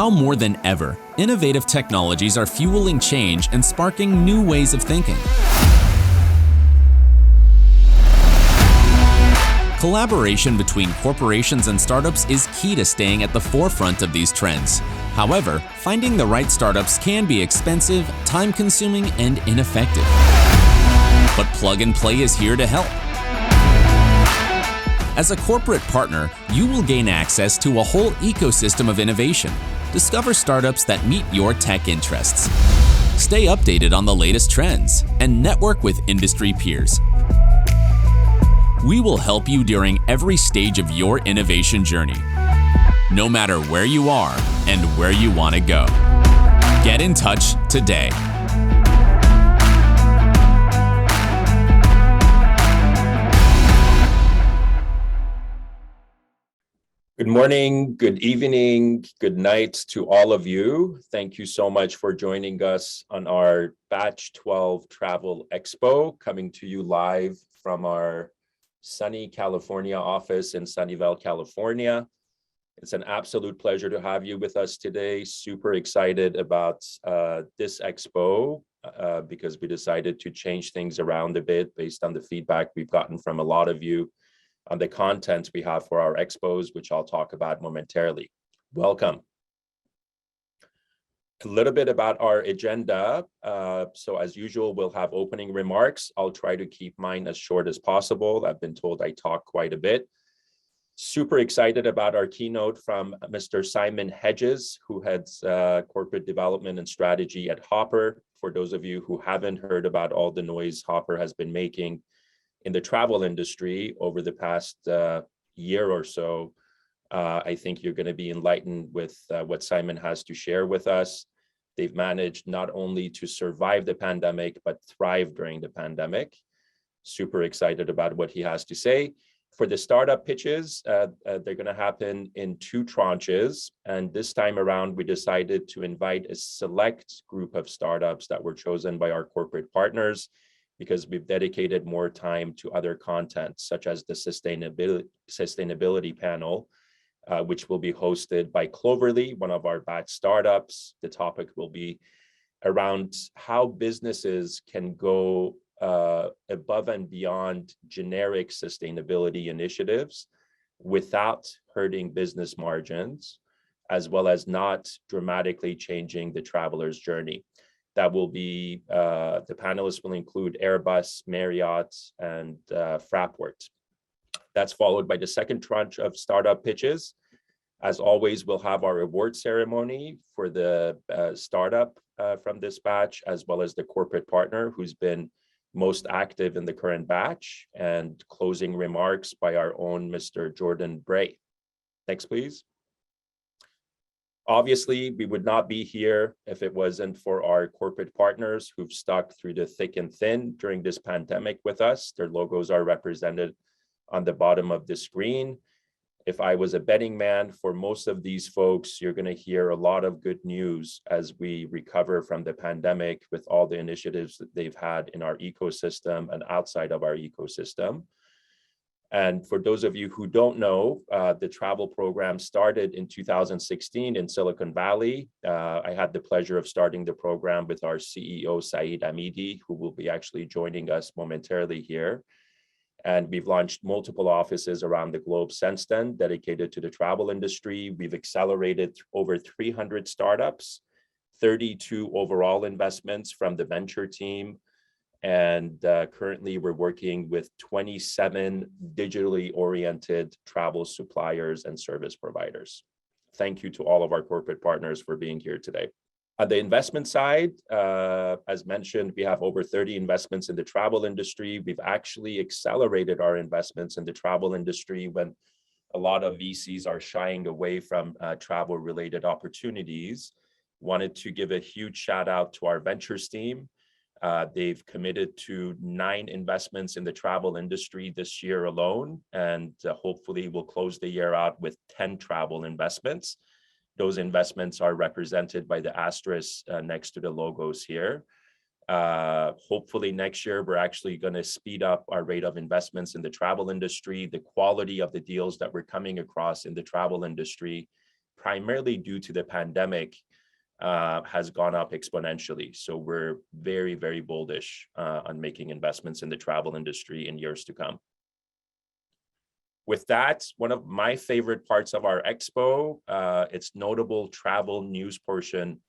Now more than ever, innovative technologies are fueling change and sparking new ways of thinking. Collaboration between corporations and startups is key to staying at the forefront of these trends. However, finding the right startups can be expensive, time-consuming, and ineffective. But Plug and Play is here to help. As a corporate partner, you will gain access to a whole ecosystem of innovation. Discover startups that meet your tech interests. Stay updated on the latest trends and network with industry peers. We will help you during every stage of your innovation journey, no matter where you are and where you want to go. Get in touch today. Good morning, good evening, good night to all of you. Thank you so much for joining us on our Batch 12 Travel Expo, coming to you live from our sunny California office in Sunnyvale, California. It's an absolute pleasure to have you with us today. Super excited about this expo because we decided to change things around a bit based on the feedback we've gotten from a lot of you on the content we have for our expos, which I'll talk about momentarily. Welcome. A little bit about our agenda. So as usual, we'll have opening remarks. I'll try to keep mine as short as possible. I've been told I talk quite a bit. Super excited about our keynote from Mr. Simon Hedges, who heads corporate development and strategy at Hopper. For those of you who haven't heard about all the noise Hopper has been making in the travel industry over the past year or so, I think you're going to be enlightened with what Simon has to share with us. They've managed not only to survive the pandemic, but thrive during the pandemic. Super excited about what he has to say. For the startup pitches, they're going to happen in 2 tranches. And this time around, we decided to invite a select group of startups that were chosen by our corporate partners, because we've dedicated more time to other content, such as the sustainability panel, which will be hosted by Cloverly, one of our batch startups. The topic will be around how businesses can go above and beyond generic sustainability initiatives without hurting business margins, as well as not dramatically changing the traveler's journey. That will be, the panelists will include Airbus, Marriott, and Fraport. That's followed by the second tranche of startup pitches. As always, we'll have our award ceremony for the startup from this batch, as well as the corporate partner who's been most active in the current batch, and closing remarks by our own Mr. Jordan Bray. Next, please. Obviously, we would not be here if it wasn't for our corporate partners who've stuck through the thick and thin during this pandemic with us. Their logos are represented on the bottom of the screen. If I was a betting man, for most of these folks, you're going to hear a lot of good news as we recover from the pandemic with all the initiatives that they've had in our ecosystem and outside of our ecosystem. And for those of you who don't know, the travel program started in 2016 in Silicon Valley. I had the pleasure of starting the program with our CEO, Saeed Amidi, who will be actually joining us momentarily here. And we've launched multiple offices around the globe since then, dedicated to the travel industry. We've accelerated over 300 startups, 32 overall investments from the venture team. And currently we're working with 27 digitally oriented travel suppliers and service providers. Thank you to all of our corporate partners for being here today. On the investment side, as mentioned, we have over 30 investments in the travel industry. We've actually accelerated our investments in the travel industry when a lot of VCs are shying away from travel-related opportunities. Wanted to give a huge shout out to our ventures team. They've committed to 9 investments in the travel industry this year alone, and hopefully we'll close the year out with 10 travel investments. Those investments are represented by the asterisk next to the logos here. Hopefully next year, we're actually going to speed up our rate of investments in the travel industry. The quality of the deals that we're coming across in the travel industry primarily due to the pandemic, has gone up exponentially. So we're very, very bullish on making investments in the travel industry in years to come. With that, one of my favorite parts of our expo, it's notable travel news portion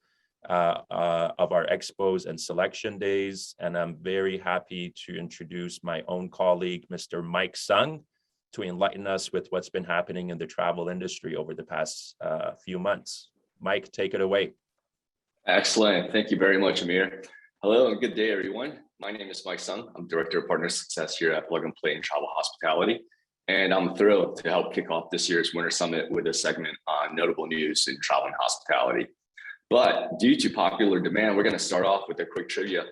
of our expos and selection days. And I'm very happy to introduce my own colleague, Mr. Mike Sung, to enlighten us with what's been happening in the travel industry over the past few months. Mike, take it away. Excellent. Thank you very much, Amir. Hello and good day, everyone. My name is Mike Sung. I'm Director of Partner Success here at Plug and Play in Travel Hospitality. And I'm thrilled to help kick off this year's Winter Summit with a segment on notable news in travel and hospitality. But due to popular demand, we're going to start off with a quick trivia.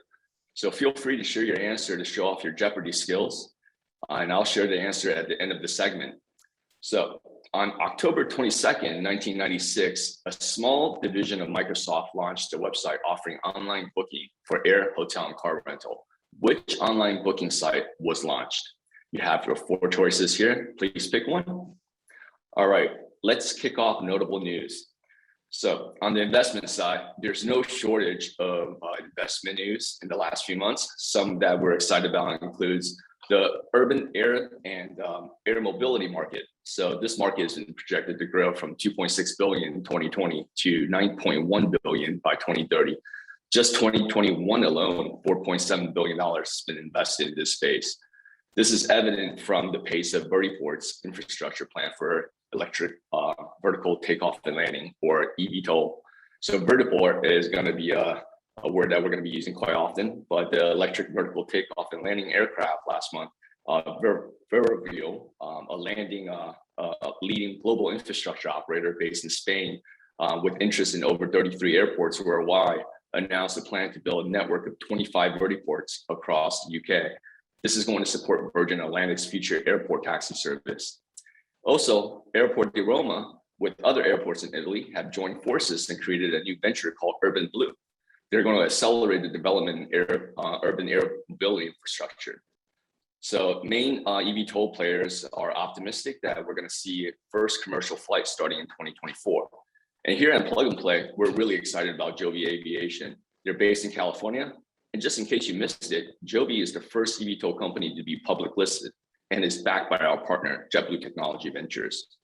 So feel free to share your answer to show off your Jeopardy skills. And I'll share the answer at the end of the segment. So on October 22nd, 1996, a small division of Microsoft launched a website offering online booking for air, hotel, and car rental. Which online booking site was launched? You have your 4 choices here. Please pick one. All right, let's kick off notable news. So on the investment side, there's no shortage of investment news in the last few months. Some that we're excited about includes the urban air and air mobility market. So this market is projected to grow from 2.6 billion in 2020 to 9.1 billion by 2030. Just 2021 alone, $4.7 billion has been invested in this space. This is evident from the pace of Vertiport's infrastructure plan for electric vertical takeoff and landing, or eVTOL. So Vertiport is going to be a word that we're going to be using quite often, but the electric vertical takeoff and landing aircraft last month, ZeroAvia, a leading global infrastructure operator based in Spain, with interest in over 33 airports worldwide, announced a plan to build a network of 25 vertiports across the UK. This is going to support Virgin Atlantic's future airport taxi service. Also, Airport di Roma, with other airports in Italy, have joined forces and created a new venture called Urban Blue. They're going to accelerate the development in urban air mobility infrastructure. So main eVTOL players are optimistic that we're going to see first commercial flight starting in 2024. And here at Plug and Play, we're really excited about Joby Aviation. They're based in California. And just in case you missed it, Joby is the first eVTOL company to be public listed and is backed by our partner, JetBlue Technology Ventures.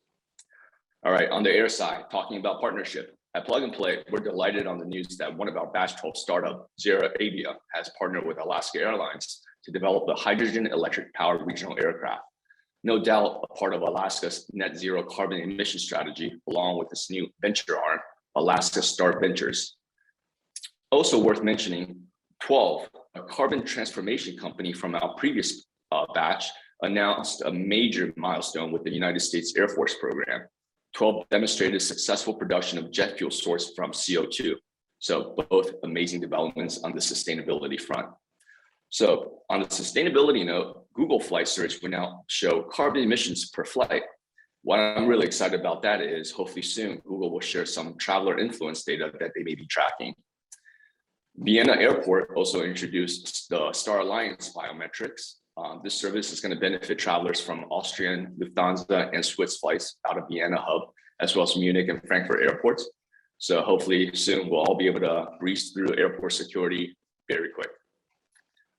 All right, on the air side, talking about partnership. At Plug and Play, we're delighted on the news that one of our Batch 12 startup, ZeroAvia, has partnered with Alaska Airlines to develop the hydrogen electric powered regional aircraft. No doubt a part of Alaska's net zero carbon emission strategy, along with its new venture arm, Alaska Start Ventures. Also worth mentioning, 12, a carbon transformation company from our previous batch, announced a major milestone with the United States Air Force program. 12 demonstrated successful production of jet fuel sourced from CO2. So both amazing developments on the sustainability front. So on the sustainability note, Google Flight Search will now show carbon emissions per flight. What I'm really excited about that is hopefully soon Google will share some traveler influence data that they may be tracking. Vienna Airport also introduced the Star Alliance biometrics. This service is going to benefit travelers from Austrian, Lufthansa, and Swiss flights out of Vienna hub, as well as Munich and Frankfurt airports. So hopefully soon we'll all be able to breeze through airport security very quick.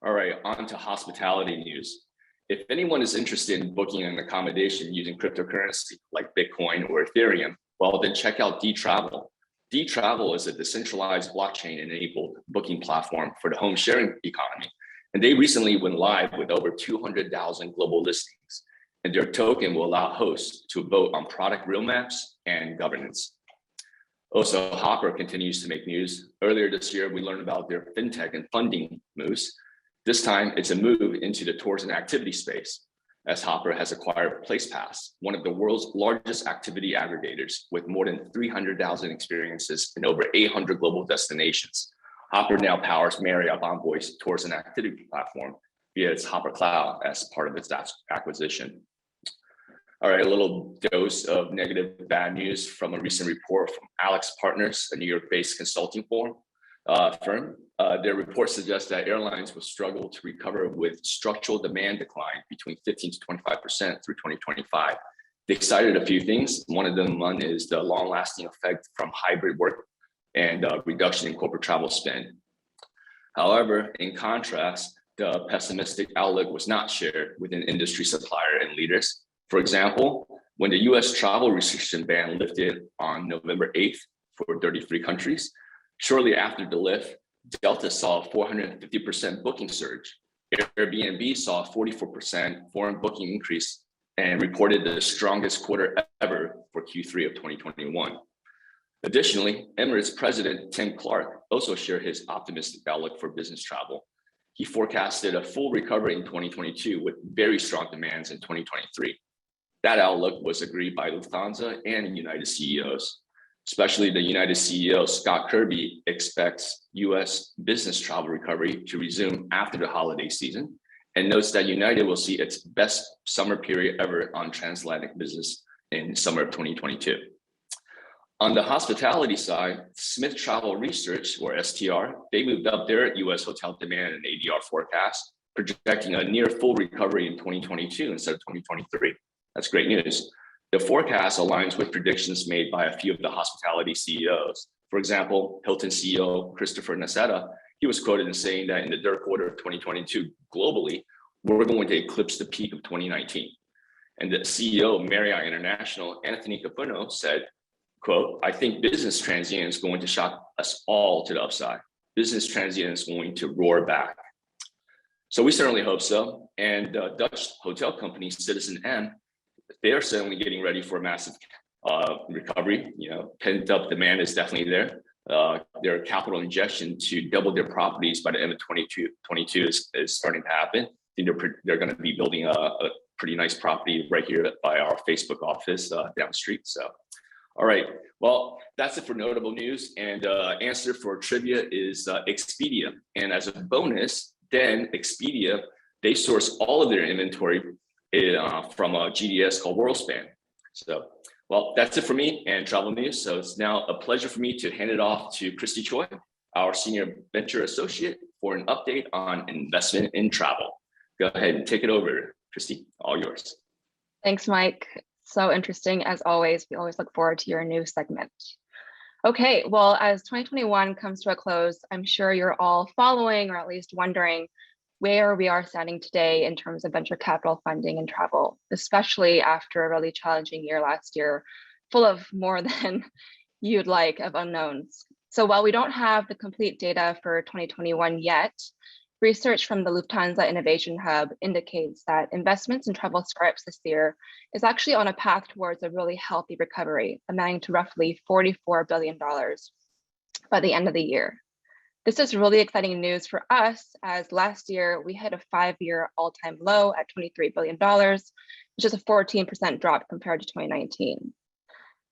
All right, on to hospitality news. If anyone is interested in booking an accommodation using cryptocurrency like Bitcoin or Ethereum, well, then check out dTravel. dTravel is a decentralized blockchain-enabled booking platform for the home sharing economy. And they recently went live with over 200,000 global listings. And their token will allow hosts to vote on product roadmaps and governance. Also, Hopper continues to make news. Earlier this year, we learned about their fintech and funding moves. This time, it's a move into the tours and activity space, as Hopper has acquired PlacePass, one of the world's largest activity aggregators with more than 300,000 experiences in over 800 global destinations. Hopper now powers Marriott Bonvoy's tours and activity platform via its Hopper Cloud as part of its acquisition. All right, a little dose of negative bad news from a recent report from Alex Partners, a New York-based consulting firm. Their report suggests that airlines will struggle to recover with structural demand decline between 15 to 25% through 2025. They cited a few things. One of them is the long-lasting effect from hybrid work and reduction in corporate travel spend. However, in contrast, the pessimistic outlook was not shared within industry supplier and leaders. For example, when the US travel restriction ban lifted on November 8th for 33 countries, shortly after the lift, Delta saw a 450% booking surge. Airbnb saw a 44% foreign booking increase and reported the strongest quarter ever for Q3 of 2021. Additionally, Emirates President Tim Clark also shared his optimistic outlook for business travel. He forecasted a full recovery in 2022 with very strong demands in 2023. That outlook was agreed by Lufthansa and United CEOs. Especially the United CEO, Scott Kirby, expects US business travel recovery to resume after the holiday season and notes that United will see its best summer period ever on transatlantic business in summer of 2022. On the hospitality side, Smith Travel Research, or STR, they moved up their US hotel demand and ADR forecast, projecting a near full recovery in 2022 instead of 2023. That's great news. The forecast aligns with predictions made by a few of the hospitality CEOs. For example, Hilton CEO Christopher Nassetta, he was quoted as saying that in the third quarter of 2022, globally, we're going to eclipse the peak of 2019. And the CEO of Marriott International, Anthony Capuano, said, quote, "I think business transient is going to shock us all to the upside. Business transient is going to roar back." So we certainly hope so. And Dutch hotel company Citizen M, they are certainly getting ready for a massive recovery. You know, pent up demand is definitely there. Their capital injection to double their properties by the end of 2022 is starting to happen. I think they're going to be building a pretty nice property right here by our Facebook office down the street. So, all right. Well, that's it for notable news. And answer for trivia is Expedia. And as a bonus, then Expedia, they source all of their inventory from a GDS called WorldSpan. So, well, that's it for me and travel news. So it's now a pleasure for me to hand it off to Christy Choi, our Senior Venture Associate, for an update on investment in travel. Go ahead and take it over, Christy, all yours. Thanks, Mike. So interesting as always. We always look forward to your new segment. Okay, well, as 2021 comes to a close, I'm sure you're all following or at least wondering where we are standing today in terms of venture capital funding and travel, especially after a really challenging year last year, full of more than you'd like of unknowns. So while we don't have the complete data for 2021 yet, research from the Lufthansa Innovation Hub indicates that investments in travel startups this year is actually on a path towards a really healthy recovery, amounting to roughly $44 billion by the end of the year. This is really exciting news for us, as last year we hit a 5-year all-time low at $23 billion, which is a 14% drop compared to 2019.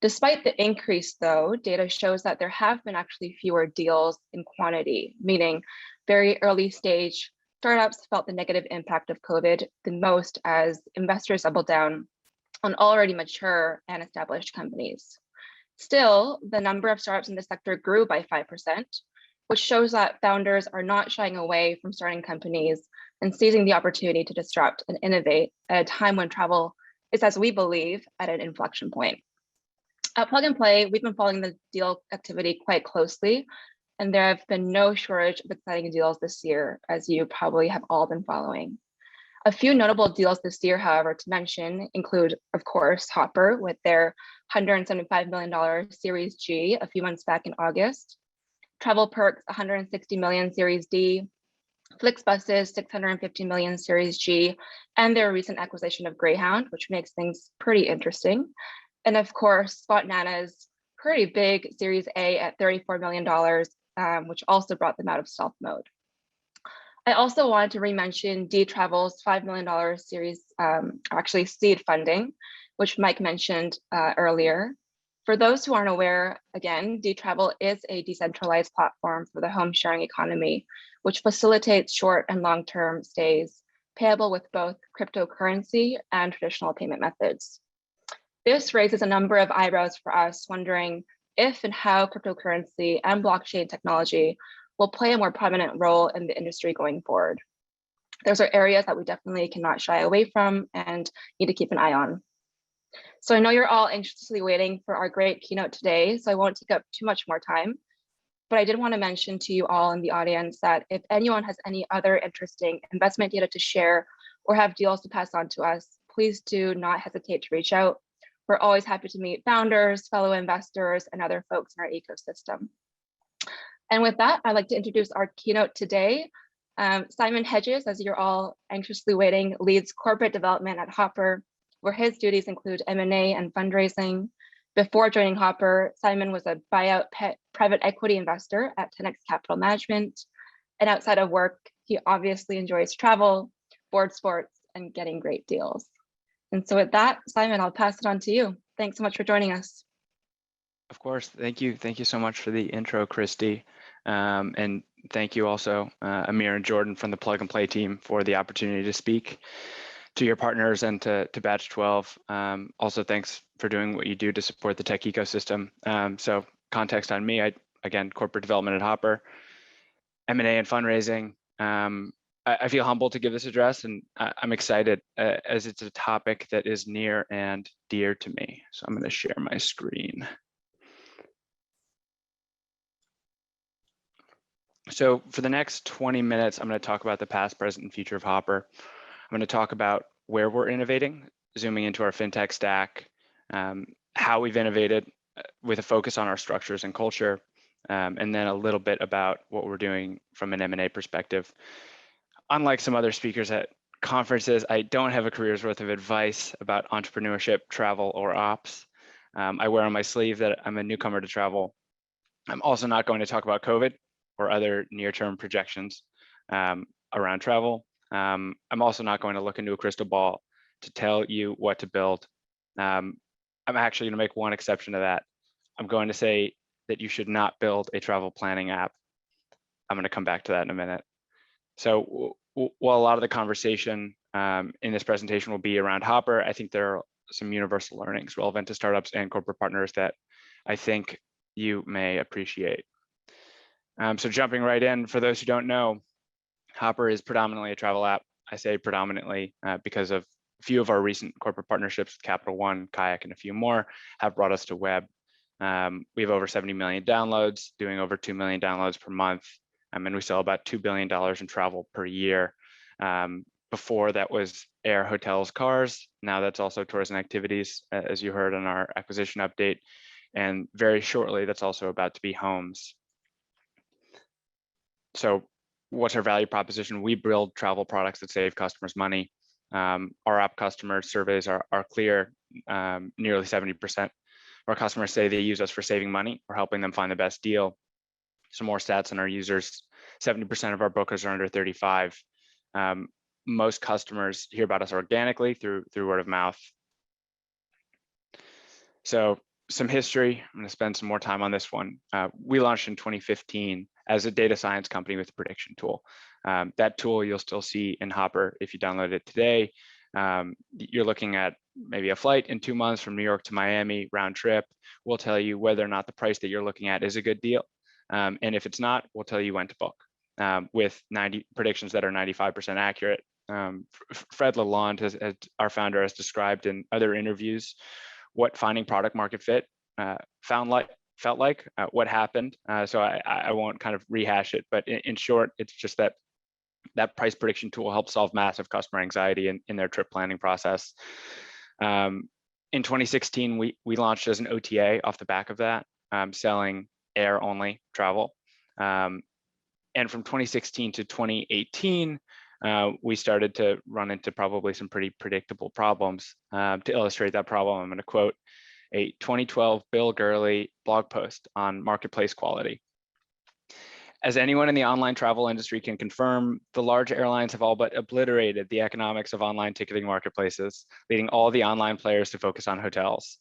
Despite the increase though, data shows that there have been actually fewer deals in quantity, meaning very early stage startups felt the negative impact of COVID the most as investors doubled down on already mature and established companies. Still, the number of startups in the sector grew by 5%, which shows that founders are not shying away from starting companies and seizing the opportunity to disrupt and innovate at a time when travel is, as we believe, at an inflection point. At Plug and Play, we've been following the deal activity quite closely, and there have been no shortage of exciting deals this year, as you probably have all been following. A few notable deals this year, however, to mention include, of course, Hopper with their $175 million Series G a few months back in August, TravelPerk's $160 million Series D, FlixBus's $650 million Series G, and their recent acquisition of Greyhound, which makes things pretty interesting. And of course, Spotnana's pretty big Series A at $34 million, which also brought them out of stealth mode. I also wanted to re-mention D-Travel's $5 million series, actually seed funding, which Mike mentioned earlier. For those who aren't aware, again, D-Travel is a decentralized platform for the home sharing economy, which facilitates short and long-term stays, payable with both cryptocurrency and traditional payment methods. This raises a number of eyebrows for us, wondering if and how cryptocurrency and blockchain technology will play a more prominent role in the industry going forward. Those are areas that we definitely cannot shy away from and need to keep an eye on. So I know you're all anxiously waiting for our great keynote today, so I won't take up too much more time. But I did want to mention to you all in the audience that if anyone has any other interesting investment data to share or have deals to pass on to us, please do not hesitate to reach out. We're always happy to meet founders, fellow investors, and other folks in our ecosystem. And with that, I'd like to introduce our keynote today. Simon Hedges, as you're all anxiously waiting, leads corporate development at Hopper, where his duties include M&A and fundraising. Before joining Hopper, Simon was a buyout private equity investor at 10x Capital Management. And outside of work, he obviously enjoys travel, board sports, and getting great deals. And so with that, Simon, I'll pass it on to you. Thanks so much for joining us. Of course, thank you. Thank you so much for the intro, Christy. And thank you also, Amir and Jordan from the Plug and Play team for the opportunity to speak to your partners and to Batch 12. Also, thanks for doing what you do to support the tech ecosystem. So context on me, again, corporate development at Hopper, M&A and fundraising. I feel humbled to give this address, and I'm excited as it's a topic that is near and dear to me. So I'm going to share my screen. So for the next 20 minutes, I'm going to talk about the past, present, and future of Hopper. I'm going to talk about where we're innovating, zooming into our fintech stack, how we've innovated with a focus on our structures and culture, and then a little bit about what we're doing from an M&A perspective. Unlike some other speakers at conferences, I don't have a career's worth of advice about entrepreneurship, travel, or ops. I wear on my sleeve that I'm a newcomer to travel. I'm also not going to talk about COVID or other near-term projections around travel. I'm also not going to look into a crystal ball to tell you what to build. I'm actually going to make one exception to that. I'm going to say that you should not build a travel planning app. I'm going to come back to that in a minute. So while a lot of the conversation in this presentation will be around Hopper, I think there are some universal learnings relevant to startups and corporate partners that I think you may appreciate. So jumping right in, for those who don't know, Hopper is predominantly a travel app. I say predominantly because of a few of our recent corporate partnerships with Capital One, Kayak, and a few more have brought us to web. We have over 70 million downloads, doing over 2 million downloads per month. And we sell about $2 billion in travel per year. Before that was air, hotels, cars. Now that's also tours and activities, as you heard in our acquisition update. And very shortly, that's also about to be homes. So what's our value proposition? We build travel products that save customers money. Our app customer surveys are clear. Nearly 70% of our customers say they use us for saving money or helping them find the best deal. Some more stats on our users. 70% of our bookers are under 35. Most customers hear about us organically through word of mouth. So some history, I'm going to spend some more time on this one. We launched in 2015 as a data science company with a prediction tool. That tool you'll still see in Hopper if you download it today. You're looking at maybe a flight in 2 months from New York to Miami, round trip. We'll tell you whether or not the price that you're looking at is a good deal. And if it's not, we'll tell you when to book with 90 predictions that are 95% accurate. Fred Lalonde, our founder, has described in other interviews what finding product market fit felt like, what happened. So I won't kind of rehash it, but in short, it's just that price prediction tool helps solve massive customer anxiety in their trip planning process. In 2016, we launched as an OTA off the back of that, selling air only travel. And from 2016 to 2018, we started to run into probably some pretty predictable problems. To illustrate that problem, I'm going to quote a 2012 Bill Gurley blog post on marketplace quality. As anyone in the online travel industry can confirm, the large airlines have all but obliterated the economics of online ticketing marketplaces, leading all the online players to focus on hotels.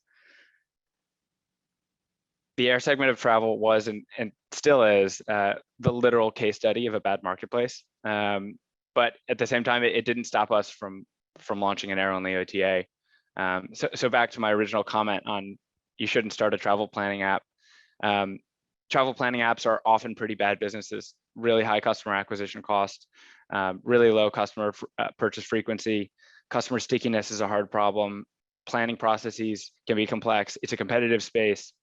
The air segment of travel was and still is the literal case study of a bad marketplace. But at the same time, it didn't stop us from launching an air-only OTA. So back to my original comment on you shouldn't start a travel planning app. Travel planning apps are often pretty bad businesses, really high customer acquisition cost, really low customer purchase frequency. Customer stickiness is a hard problem. planning processes can be complex. It's a competitive space.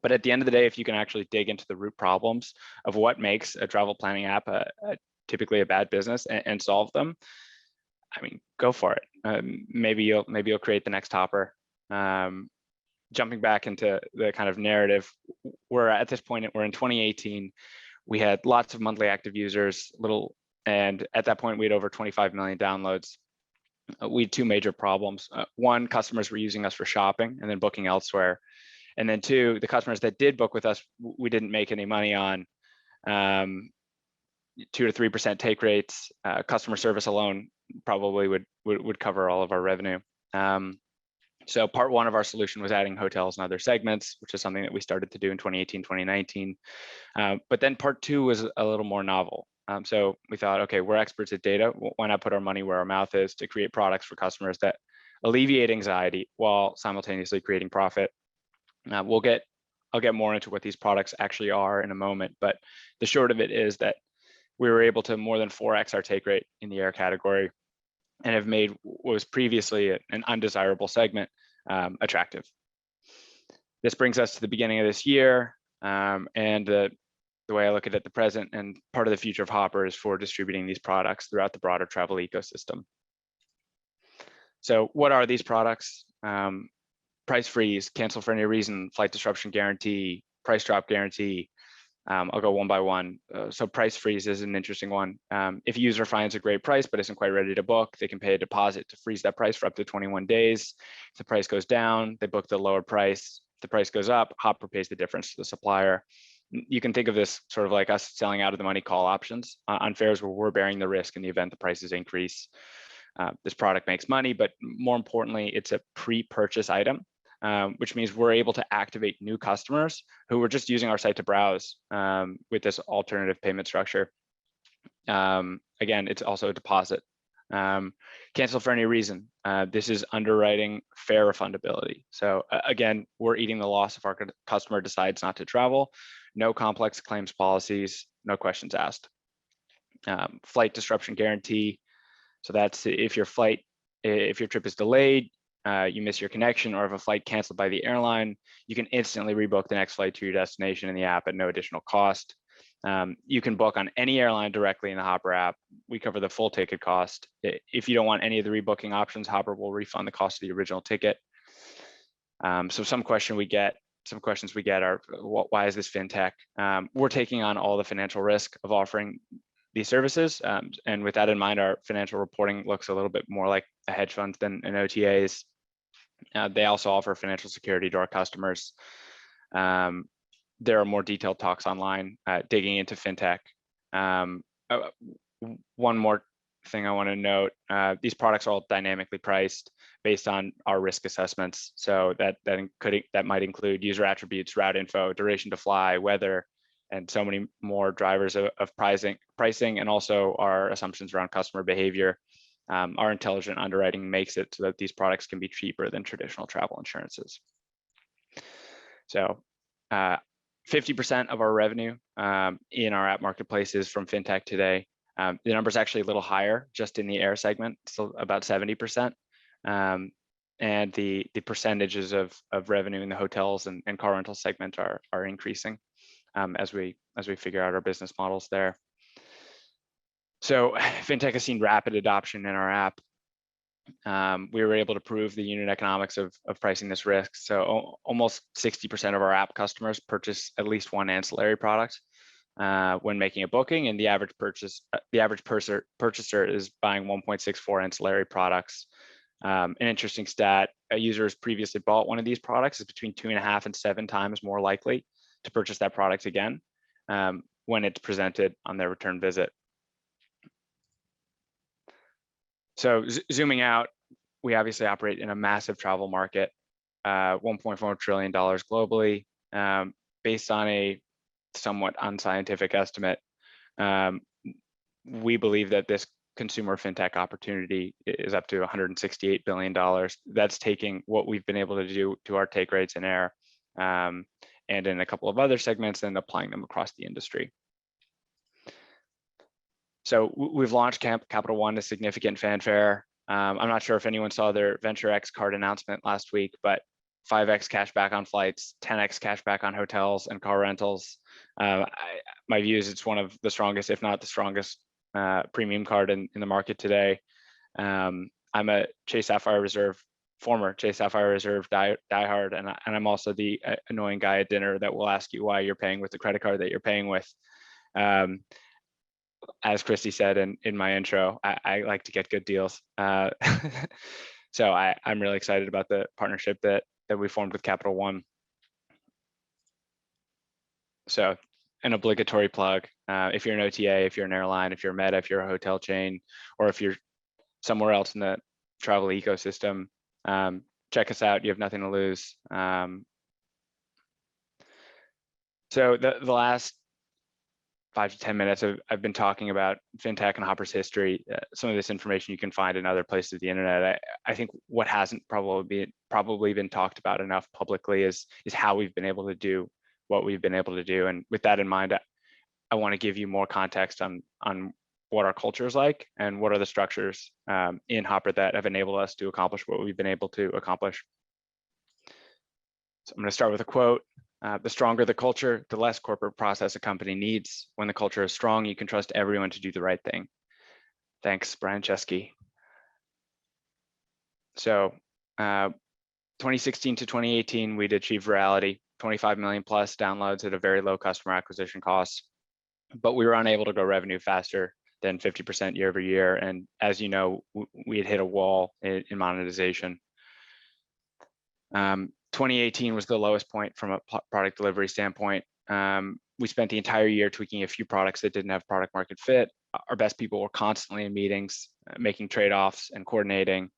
But at the end of the day, if you can actually dig into the root problems of what makes a travel planning app typically a bad business and solve them, I mean, go for it. Maybe you'll create the next Hopper. Jumping back into the kind of narrative, we're at this point, we're in 2018. We had lots of monthly active users, and at that point we had over 25 million downloads. We had two major problems. One, customers were using us for shopping and then booking elsewhere. And then two, the customers that did book with us, we didn't make any money on. 2 to 3% take rates. Customer service alone probably would cover all of our revenue. So part one of our solution was adding hotels and other segments, which is something that we started to do in 2018, 2019. But then part two was a little more novel. So we thought, okay, we're experts at data. Why not put our money where our mouth is to create products for customers that alleviate anxiety while simultaneously creating profit? I'll get more into what these products actually are in a moment, but the short of it is that we were able to more than 4x our take rate in the air category and have made what was previously an undesirable segment attractive. This brings us to the beginning of this year, and the way I look at it at the present, and part of the future of Hopper is for distributing these products throughout the broader travel ecosystem. So what are these products? Price freeze, cancel for any reason, flight disruption guarantee, price drop guarantee. I'll go one by one. So price freeze is an interesting one. If a user finds a great price but isn't quite ready to book, they can pay a deposit to freeze that price for up to 21 days. If the price goes down, they book the lower price. If the price goes up, Hopper pays the difference to the supplier. You can think of this sort of like us selling out of the money call options on fares where we're bearing the risk in the event the prices increase. This product makes money, but more importantly, it's a pre-purchase item. Which means we're able to activate new customers who were just using our site to browse with this alternative payment structure. Again, it's also a deposit. Cancel for any reason. This is underwriting fare refundability. So again, we're eating the loss if our customer decides not to travel. No complex claims policies, no questions asked. Flight disruption guarantee. So that's if your trip is delayed, you miss your connection, or if a flight canceled by the airline, you can instantly rebook the next flight to your destination in the app at no additional cost. You can book on any airline directly in the Hopper app. We cover the full ticket cost. If you don't want any of the rebooking options, Hopper will refund the cost of the original ticket. So some questions we get are, why is this fintech? We're taking on all the financial risk of offering these services. And with that in mind, our financial reporting looks a little bit more like a hedge fund than an OTAs. They also offer financial security to our customers. There are more detailed talks online digging into fintech. One more thing I want to note, these products are all dynamically priced based on our risk assessments. So that might include user attributes, route info, duration to fly, weather, and so many more drivers of pricing, and also our assumptions around customer behavior. Our intelligent underwriting makes it so that these products can be cheaper than traditional travel insurances. So 50% of our revenue in our app marketplace is from fintech today. The number is actually a little higher just in the air segment, so about 70%. And the percentages of revenue in the hotels and car rental segment are increasing as we figure out our business models there. So fintech has seen rapid adoption in our app. We were able to prove the unit economics of pricing this risk. So almost 60% of our app customers purchase at least one ancillary product when making a booking, and the average purchaser is buying 1.64 ancillary products. An interesting stat: a user who's previously bought one of these products is between 2.5 and 7 times more likely to purchase that product again when it's presented on their return visit. So zooming out, we obviously operate in a massive travel market, $1.4 trillion globally. Based on a somewhat unscientific estimate, we believe that this consumer fintech opportunity is up to $168 billion. That's taking what we've been able to do to our take rates in air and in a couple of other segments and applying them across the industry. So we've launched Capital One to significant fanfare. I'm not sure if anyone saw their Venture X card announcement last week, but 5x cash back on flights, 10x cash back on hotels and car rentals. My view is it's one of the strongest, if not the strongest, premium card in the market today. I'm a Chase Sapphire Reserve, former Chase Sapphire Reserve diehard, and I'm also the annoying guy at dinner that will ask you why you're paying with the credit card that you're paying with. As Christy said in my intro, I like to get good deals. So I'm really excited about the partnership that we formed with Capital One. So an obligatory plug, if you're an OTA, if you're an airline, if you're a meta, if you're a hotel chain, or if you're somewhere else in the travel ecosystem, check us out. You have nothing to lose. So the last 5 to 10 minutes, I've been talking about fintech and Hopper's history. Some of this information you can find in other places of the internet. I think what hasn't probably been talked about enough publicly is how we've been able to do what we've been able to do. And with that in mind, I want to give you more context on what our culture is like and what are the structures in Hopper that have enabled us to accomplish what we've been able to accomplish. So I'm going to start with a quote. The stronger the culture, the less corporate process a company needs. When the culture is strong, you can trust everyone to do the right thing. Thanks, Brian Chesky. So 2016 to 2018, we'd achieved virality, 25 million plus downloads at a very low customer acquisition cost, but we were unable to grow revenue faster than 50% year over year. And as you know, we had hit a wall in monetization. 2018 was the lowest point from a product delivery standpoint. We spent the entire year tweaking a few products that didn't have product market fit. Our best people were constantly in meetings, making trade-offs and coordinating.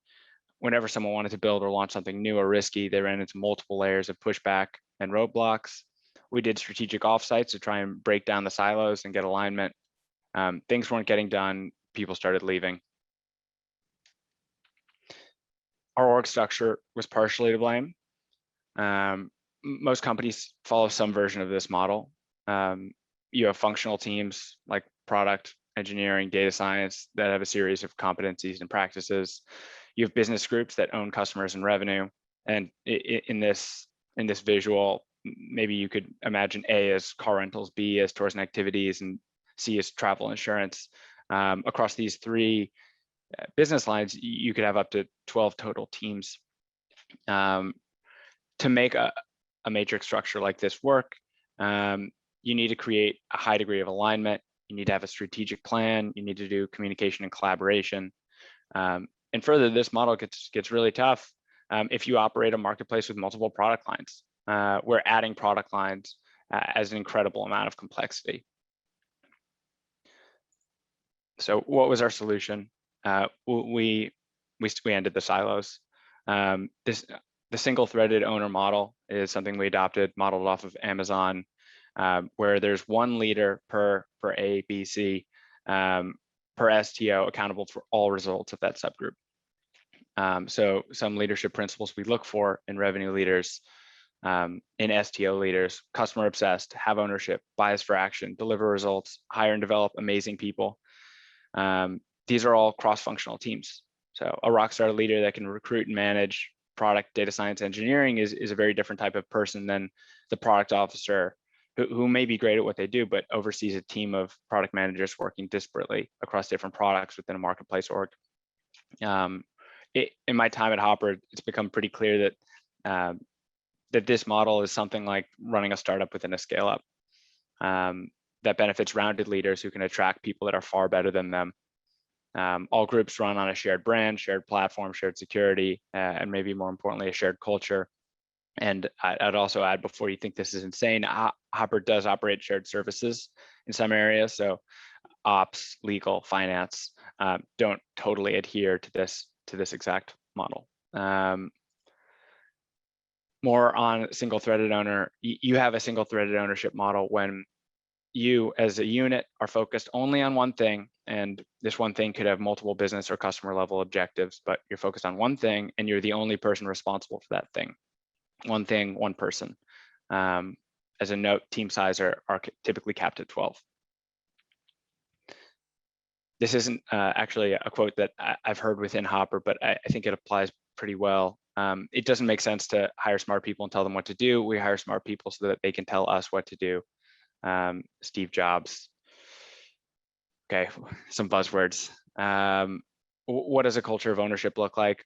Whenever someone wanted to build or launch something new or risky, they ran into multiple layers of pushback and roadblocks. We did strategic offsites to try and break down the silos and get alignment. Things weren't getting done. People started leaving. Our org structure was partially to blame. Most companies follow some version of this model. You have functional teams like product, engineering, data science that have a series of competencies and practices. You have business groups that own customers and revenue. And in this visual, maybe you could imagine A as car rentals, B as tours and activities, and C as travel insurance. Across these three business lines, you could have up to 12 total teams. To make a matrix structure like this work, you need to create a high degree of alignment. You need to have a strategic plan. You need to do communication and collaboration. And further, this model gets really tough if you operate a marketplace with multiple product lines. Where adding product lines adds an incredible amount of complexity. So what was our solution? We ended the silos. The single-threaded owner model is something we adopted, modeled off of Amazon, where there's one leader per A, B, C, per STO accountable for all results of that subgroup. So some leadership principles we look for in revenue leaders, in STO leaders: customer obsessed, have ownership, bias for action, deliver results, hire and develop amazing people. These are all cross-functional teams. So a rockstar leader that can recruit and manage product, data science, engineering is a very different type of person than the product officer who may be great at what they do, but oversees a team of product managers working disparately across different products within a marketplace org. In my time at Hopper, it's become pretty clear that that this model is something like running a startup within a scale up that benefits rounded leaders who can attract people that are far better than them. All groups run on a shared brand, shared platform, shared security, and maybe more importantly, a shared culture. And I'd also add, before you think this is insane, Hopper does operate shared services in some areas. So ops, legal, finance don't totally adhere to this exact model. More on single-threaded owner, you have a single-threaded ownership model when you as a unit are focused only on one thing, and this one thing could have multiple business or customer level objectives, but you're focused on one thing and you're the only person responsible for that thing. One thing, one person. As a note, team size are typically capped at 12. This isn't actually a quote that I've heard within Hopper, but I think it applies pretty well. It doesn't make sense to hire smart people and tell them what to do. We hire smart people so that they can tell us what to do. Steve Jobs. Okay, some buzzwords. What does a culture of ownership look like?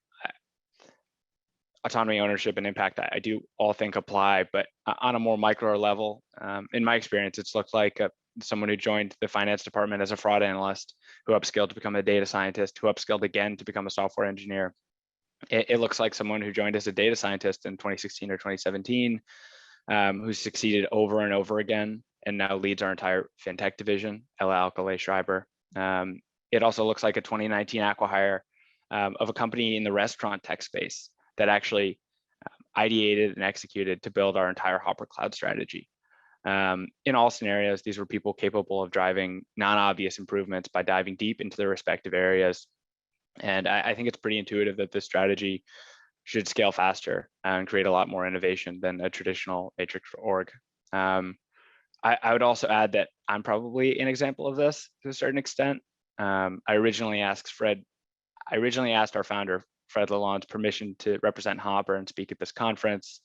Autonomy, ownership, and impact, I do all think apply, but on a more micro level, in my experience, it's looked like someone who joined the finance department as a fraud analyst, who upskilled to become a data scientist, who upskilled again to become a software engineer. It looks like someone who joined as a data scientist in 2016 or 2017, who succeeded over and over again, and now leads our entire fintech division, Ella Alcalay Schreiber. It also looks like a 2019 acqui-hire of a company in the restaurant tech space that actually ideated and executed to build our entire Hopper cloud strategy. In all scenarios, these were people capable of driving non-obvious improvements by diving deep into their respective areas. And I think it's pretty intuitive that this strategy should scale faster and create a lot more innovation than a traditional matrix org. I would also add that I'm probably an example of this to a certain extent. I originally asked our founder, Fred Lalonde's, permission to represent Hopper and speak at this conference,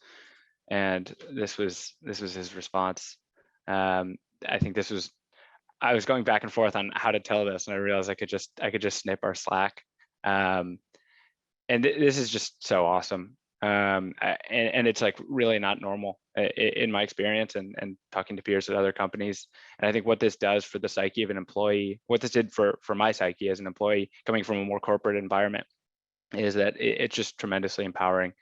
and this was his response. I think I was going back and forth on how to tell this, and I realized I could just snip our Slack. And this is just so awesome. And it's like really not normal in my experience and talking to peers at other companies. And I think what this does for the psyche of an employee, what this did for my psyche as an employee coming from a more corporate environment, is that it's just tremendously empowering.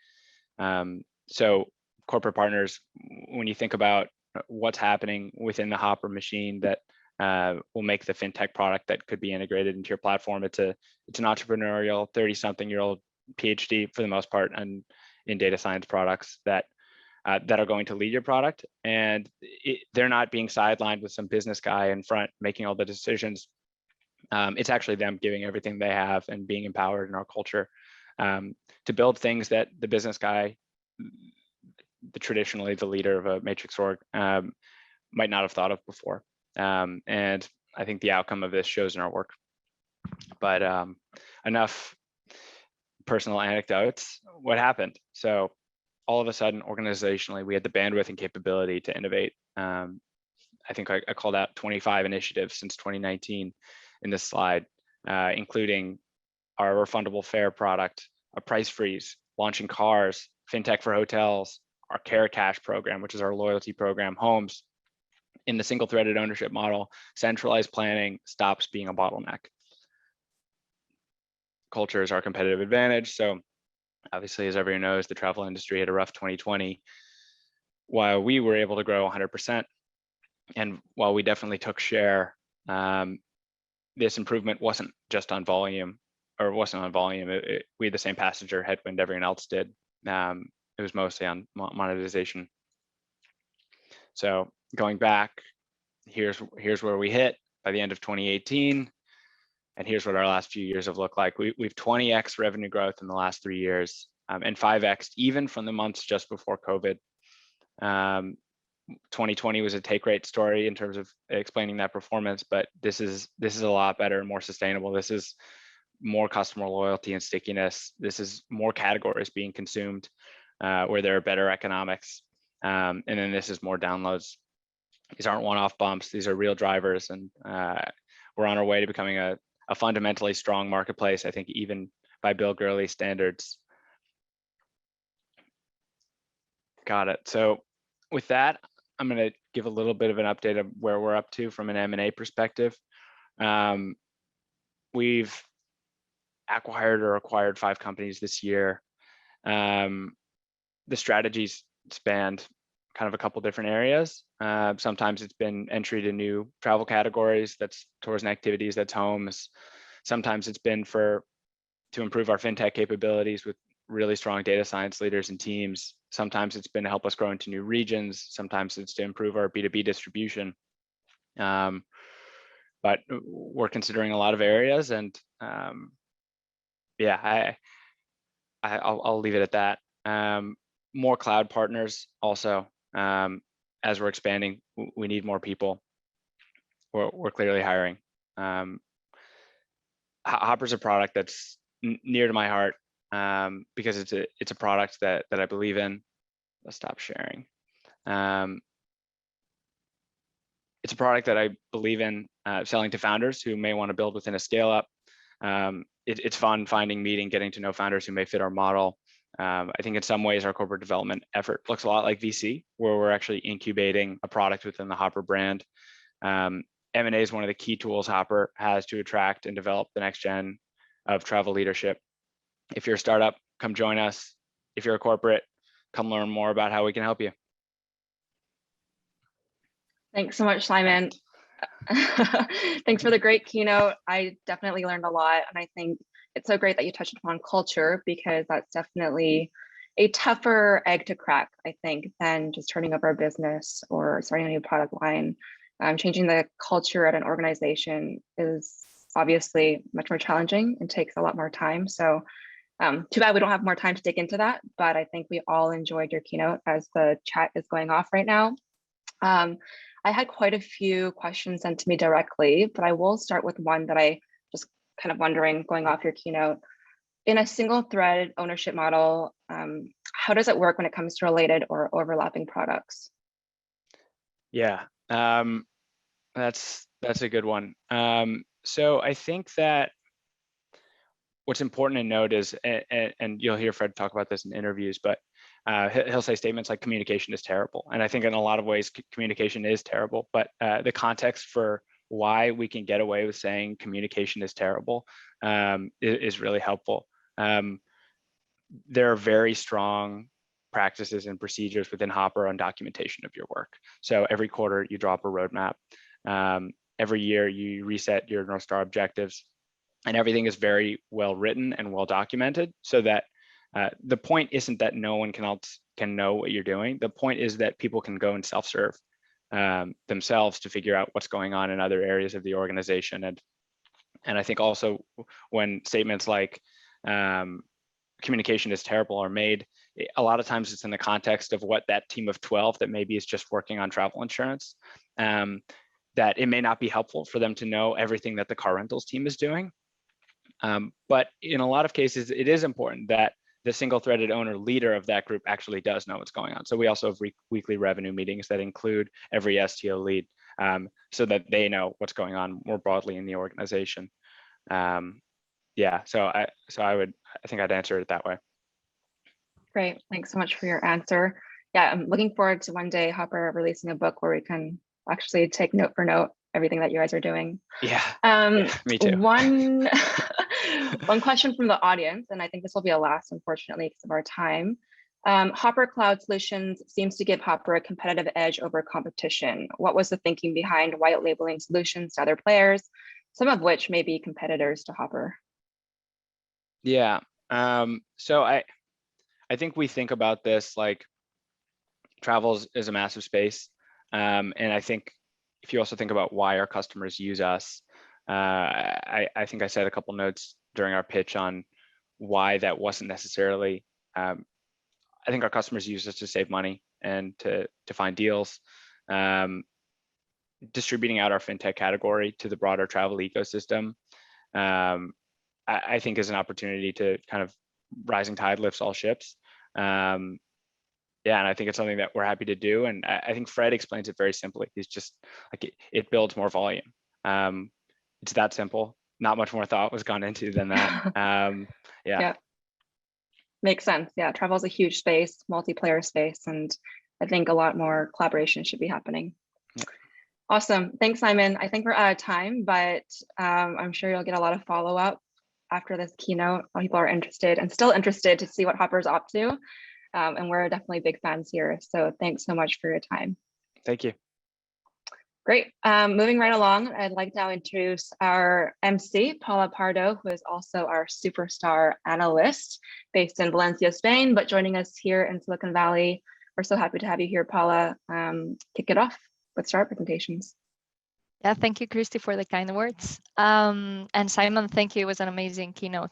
So corporate partners, when you think about what's happening within the Hopper machine that will make the fintech product that could be integrated into your platform, it's an entrepreneurial 30-something-year-old PhD for the most part, and in data science products that are going to lead your product, and they're not being sidelined with some business guy in front making all the decisions. It's actually them giving everything they have and being empowered in our culture to build things that the business guy, traditionally the leader of a matrix org, might not have thought of before. And I think the outcome of this shows in our work. But enough personal anecdotes. What happened? So all of a sudden, organizationally, we had the bandwidth and capability to innovate. I think I called out 25 initiatives since 2019 in this slide, including our refundable fare product, a price freeze, launching cars, fintech for hotels, our Care Cash program, which is our loyalty program, homes. In the single-threaded ownership model, centralized planning stops being a bottleneck. Culture is our competitive advantage. So obviously, as everyone knows, the travel industry had a rough 2020, while we were able to grow 100%. And while we definitely took share, this improvement wasn't just on volume, or wasn't on volume. We had the same passenger headwind everyone else did. It was mostly on monetization. So going back, here's where we hit by the end of 2018. And here's what our last few years have looked like. We've 20x revenue growth in the last 3 years, and 5x even from the months just before COVID. 2020 was a take rate story in terms of explaining that performance, but this is a lot better and more sustainable. This is more customer loyalty and stickiness. This is more categories being consumed where there are better economics. And then this is more downloads. These aren't one-off bumps. These are real drivers, and we're on our way to becoming a fundamentally strong marketplace, I think, even by Bill Gurley standards. Got it. So with that, I'm going to give a little bit of an update of where we're up to from an M&A perspective. We've acquired or acquired 5 companies this year. The strategies spanned kind of a couple different areas. Sometimes it's been entry to new travel categories, that's tours and activities, that's homes. Sometimes it's been to improve our fintech capabilities with really strong data science leaders and teams. Sometimes it's been to help us grow into new regions. Sometimes it's to improve our B2B distribution. But we're considering a lot of areas, and yeah, I'll leave it at that. More cloud partners also. As we're expanding, we need more people. We're clearly hiring. Hopper's a product that's near to my heart because it's a product that I believe in. I'll stop sharing. It's a product that I believe in selling to founders who may want to build within a scale up. It's fun finding, meeting, getting to know founders who may fit our model. I think in some ways our corporate development effort looks a lot like VC, where we're actually incubating a product within the Hopper brand. M&A is one of the key tools Hopper has to attract and develop the next gen of travel leadership. If you're a startup, come join us. If you're a corporate, come learn more about how we can help you. Thanks so much, Simon. Thanks for the great keynote. I definitely learned a lot, and I think it's so great that you touched upon culture, because that's definitely a tougher egg to crack, I think, than just turning over a business or starting a new product line. Changing the culture at an organization is obviously much more challenging and takes a lot more time. So too bad we don't have more time to dig into that, but I think we all enjoyed your keynote as the chat is going off right now. I had quite a few questions sent to me directly, but I will start with one that I just kind of wondering, going off your keynote. In a single thread ownership model, how does it work when it comes to related or overlapping products? Yeah, that's a good one. So I think that what's important to note is, and you'll hear Fred talk about this in interviews, but he'll say statements like communication is terrible. And I think in a lot of ways, communication is terrible, but the context for why we can get away with saying communication is terrible is really helpful. There are very strong practices and procedures within Hopper on documentation of your work. So every quarter you drop a roadmap. Every year you reset your North Star objectives, and everything is very well written and well documented, so that the point isn't that no one can know what you're doing. The point is that people can go and self-serve themselves to figure out what's going on in other areas of the organization. And I think also when statements like communication is terrible are made, a lot of times it's in the context of what that team of 12 that maybe is just working on travel insurance, that it may not be helpful for them to know everything that the car rentals team is doing. But in a lot of cases, it is important that the single-threaded owner leader of that group actually does know what's going on. So we also have weekly revenue meetings that include every STO lead, so that they know what's going on more broadly in the organization. Yeah, so I think I'd answer it that way. Great, thanks so much for your answer. Yeah, I'm looking forward to one day Hopper releasing a book where we can actually take note for note everything that you guys are doing. Yeah, yeah, me too. One question from the audience, and I think this will be a last, unfortunately, because of our time. Hopper Cloud Solutions seems to give Hopper a competitive edge over competition. What was the thinking behind white labeling solutions to other players, some of which may be competitors to Hopper? Yeah, so I think we think about this like travel is a massive space, and I think if you also think about why our customers use us, I think I said a couple notes during our pitch on why that wasn't necessarily. I think our customers use us to save money and to find deals. Distributing out our fintech category to the broader travel ecosystem, I think is an opportunity to kind of rising tide lifts all ships. Yeah, and I think it's something that we're happy to do. And I think Fred explains it very simply. He's just like, it builds more volume. It's that simple. Not much more thought was gone into than that. Yeah. Makes sense. Yeah, travel is a huge space, multiplayer space, and I think a lot more collaboration should be happening. Yeah. Awesome. Thanks, Simon. I think we're out of time, but I'm sure you'll get a lot of follow-up after this keynote. A lot of people are interested and still interested to see what Hopper's up to. And we're definitely big fans here. So thanks so much for your time. Thank you. Great. Moving right along, I'd like to now introduce our MC, Paula Pardo, who is also our superstar analyst based in Valencia, Spain, but joining us here in Silicon Valley. We're so happy to have you here, Paula. Kick it off with start presentations. Yeah, thank you, Christy, for the kind words. And Simon, thank you. It was an amazing keynote.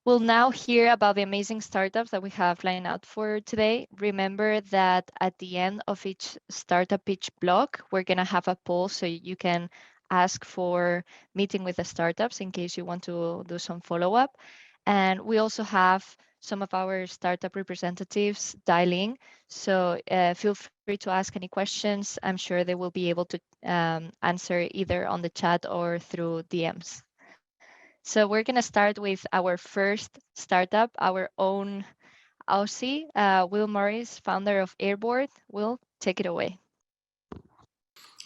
We'll now hear about the amazing startups that we have lined up for today. Remember that at the end of each startup pitch block, we're going to have a poll so you can ask for meeting with the startups in case you want to do some follow-up. And we also have some of our startup representatives dialing. So feel free to ask any questions. I'm sure they will be able to answer either on the chat or through DMs. So we're going to start with our first startup, our own Aussie, Will Morris, founder of Airboard. Will, take it away.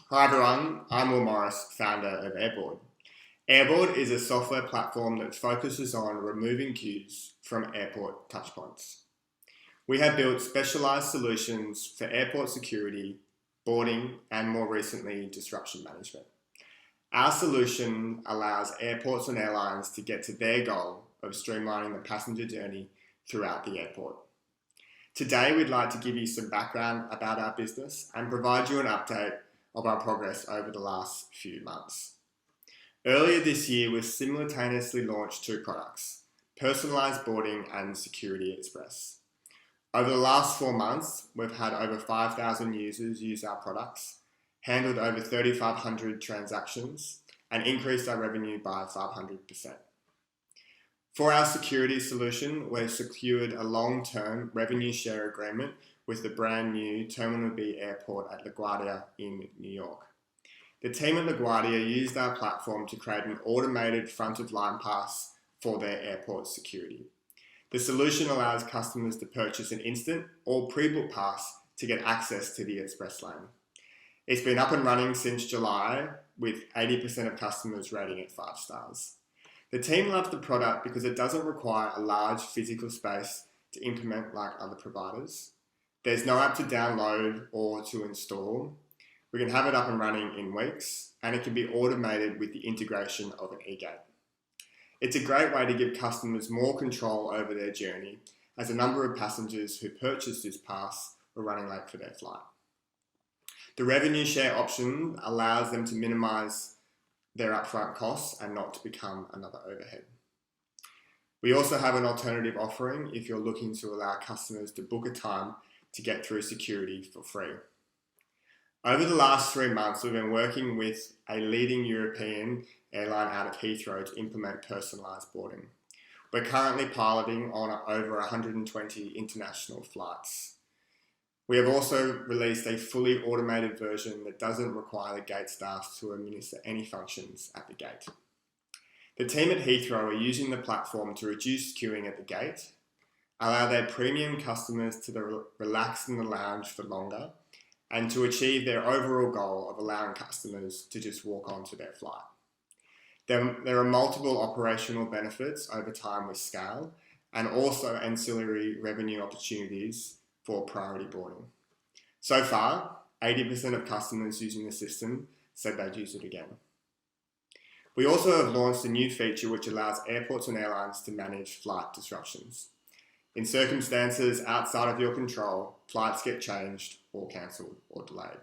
Hi everyone, I'm Will Morris, founder of Airboard. Airboard is a software platform that focuses on removing queues from airport touchpoints. We have built specialized solutions for airport security, boarding, and more recently, disruption management. Our solution allows airports and airlines to get to their goal of streamlining the passenger journey throughout the airport. Today, we'd like to give you some background about our business and provide you an update of our progress over the last few months. Earlier this year, we simultaneously launched two products, Personalized Boarding and Security Express. Over the last 4 months, we've had over 5,000 users use our products, handled over 3,500 transactions, and increased our revenue by 500%. For our security solution, we've secured a long-term revenue share agreement with the brand new Terminal B airport at LaGuardia in New York. The team at LaGuardia used our platform to create an automated front-of-line pass for their airport security. The solution allows customers to purchase an instant or pre-book pass to get access to the express lane. It's been up and running since July, with 80% of customers rating it 5 stars. The team loves the product because it doesn't require a large physical space to implement like other providers. There's no app to download or to install. We can have it up and running in weeks, and it can be automated with the integration of an e-gate. It's a great way to give customers more control over their journey, as a number of passengers who purchased this pass were running late for their flight. The revenue share option allows them to minimize their upfront costs and not to become another overhead. We also have an alternative offering if you're looking to allow customers to book a time to get through security for free. Over the last 3 months, we've been working with a leading European airline out of Heathrow to implement personalised boarding. We're currently piloting on over 120 international flights. We have also released a fully automated version that doesn't require the gate staff to administer any functions at the gate. The team at Heathrow are using the platform to reduce queuing at the gate, allow their premium customers to relax in the lounge for longer, and to achieve their overall goal of allowing customers to just walk on to their flight. There are multiple operational benefits over time with scale, and also ancillary revenue opportunities for priority boarding. So far, 80% of customers using the system said they'd use it again. We also have launched a new feature which allows airports and airlines to manage flight disruptions. In circumstances outside of your control, flights get changed or cancelled or delayed.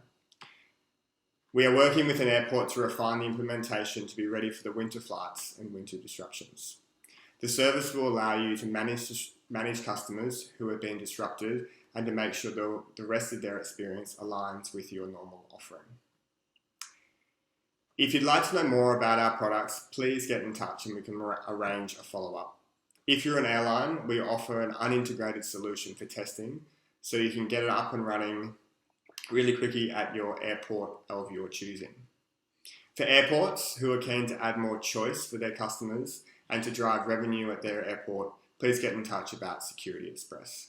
We are working with an airport to refine the implementation to be ready for the winter flights and winter disruptions. The service will allow you to manage customers who have been disrupted and to make sure the rest of their experience aligns with your normal offering. If you'd like to know more about our products, please get in touch and we can arrange a follow-up. If you're an airline, we offer an unintegrated solution for testing, so you can get it up and running really quickly at your airport of your choosing. For airports who are keen to add more choice for their customers and to drive revenue at their airport, please get in touch about Security Express.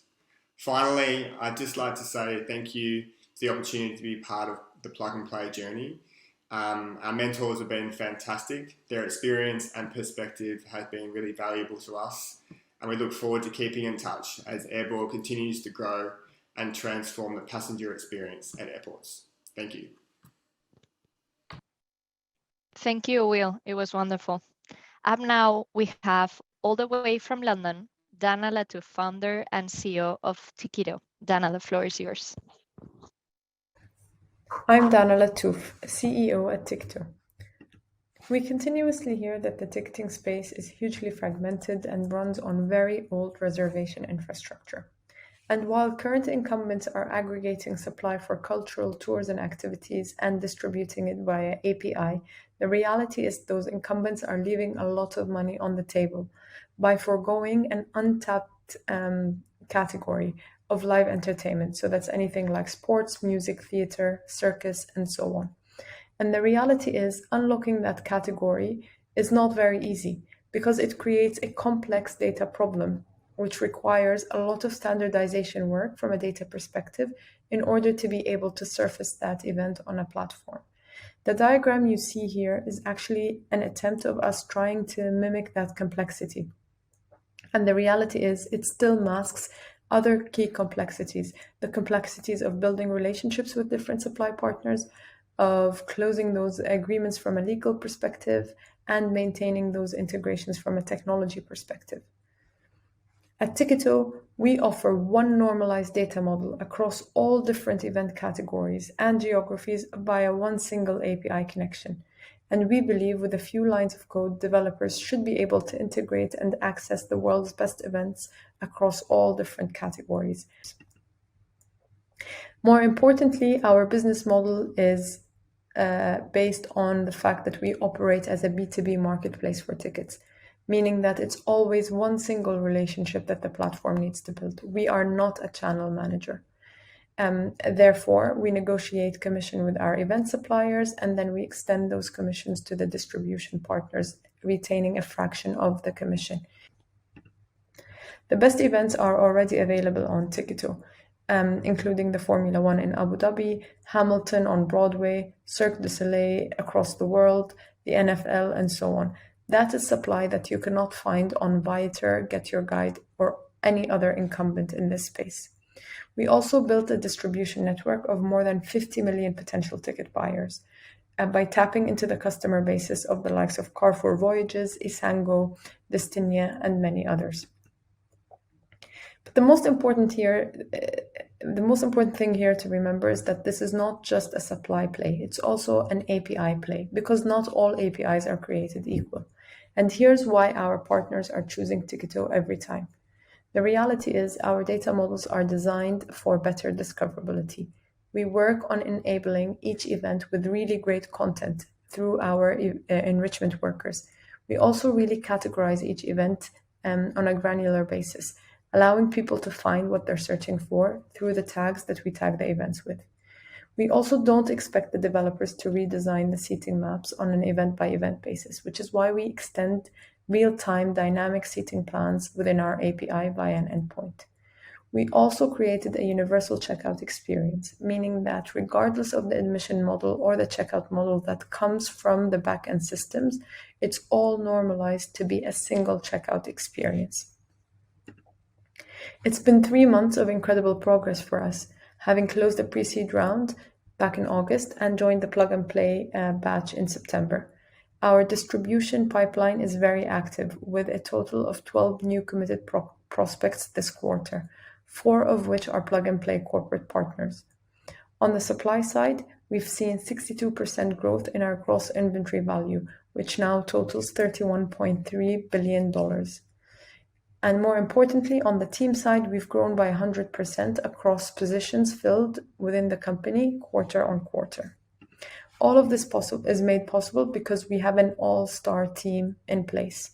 Finally, I'd just like to say thank you for the opportunity to be part of the plug and play journey. Our mentors have been fantastic. Their experience and perspective have been really valuable to us, and we look forward to keeping in touch as Airboard continues to grow and transform the passenger experience at airports. Thank you. Thank you, Will. It was wonderful. Up now, we have all the way from London, Dana Latouf, founder and CEO of Tickitto. Dana, the floor is yours. I'm Dana Latouf, CEO at Tickitto. We continuously hear that the ticketing space is hugely fragmented and runs on very old reservation infrastructure. And while current incumbents are aggregating supply for cultural tours and activities and distributing it via API, the reality is those incumbents are leaving a lot of money on the table by foregoing an untapped category of live entertainment. So that's anything like sports, music, theater, circus, and so on. And the reality is unlocking that category is not very easy because it creates a complex data problem, which requires a lot of standardization work from a data perspective in order to be able to surface that event on a platform. The diagram you see here is actually an attempt of us trying to mimic that complexity. And the reality is it still masks other key complexities, the complexities of building relationships with different supply partners, of closing those agreements from a legal perspective, and maintaining those integrations from a technology perspective. At Tickitto, we offer one normalized data model across all different event categories and geographies via one single API connection. And we believe with a few lines of code, developers should be able to integrate and access the world's best events across all different categories. More importantly, our business model is based on the fact that we operate as a B2B marketplace for tickets, meaning that it's always one single relationship that the platform needs to build. We are not a channel manager. Therefore, we negotiate commission with our event suppliers, and then we extend those commissions to the distribution partners, retaining a fraction of the commission. The best events are already available on Tickitto, including the Formula One in Abu Dhabi, Hamilton on Broadway, Cirque du Soleil across the world, the NFL, and so on. That is supply that you cannot find on Viator, Get Your Guide, or any other incumbent in this space. We also built a distribution network of more than 50 million potential ticket buyers by tapping into the customer bases of the likes of Carrefour Voyages, Isango, Destinia, and many others. But the most important thing here to remember is that this is not just a supply play, it's also an API play, because not all APIs are created equal. And here's why our partners are choosing Tickitto every time. The reality is our data models are designed for better discoverability. We work on enabling each event with really great content through our enrichment workers. We also really categorize each event on a granular basis, allowing people to find what they're searching for through the tags that we tag the events with. We also don't expect the developers to redesign the seating maps on an event-by-event basis, which is why we extend real-time dynamic seating plans within our API via an endpoint. We also created a universal checkout experience, meaning that regardless of the admission model or the checkout model that comes from the backend systems, it's all normalized to be a single checkout experience. It's been 3 months of incredible progress for us, having closed the pre-seed round back in August and joined the plug-and-play batch in September. Our distribution pipeline is very active, with a total of 12 new committed prospects this quarter, 4 of which are plug-and-play corporate partners. On the supply side, we've seen 62% growth in our gross inventory value, which now totals $31.3 billion. And more importantly, on the team side, we've grown by 100% across positions filled within the company quarter on quarter. All of this is made possible because we have an all-star team in place,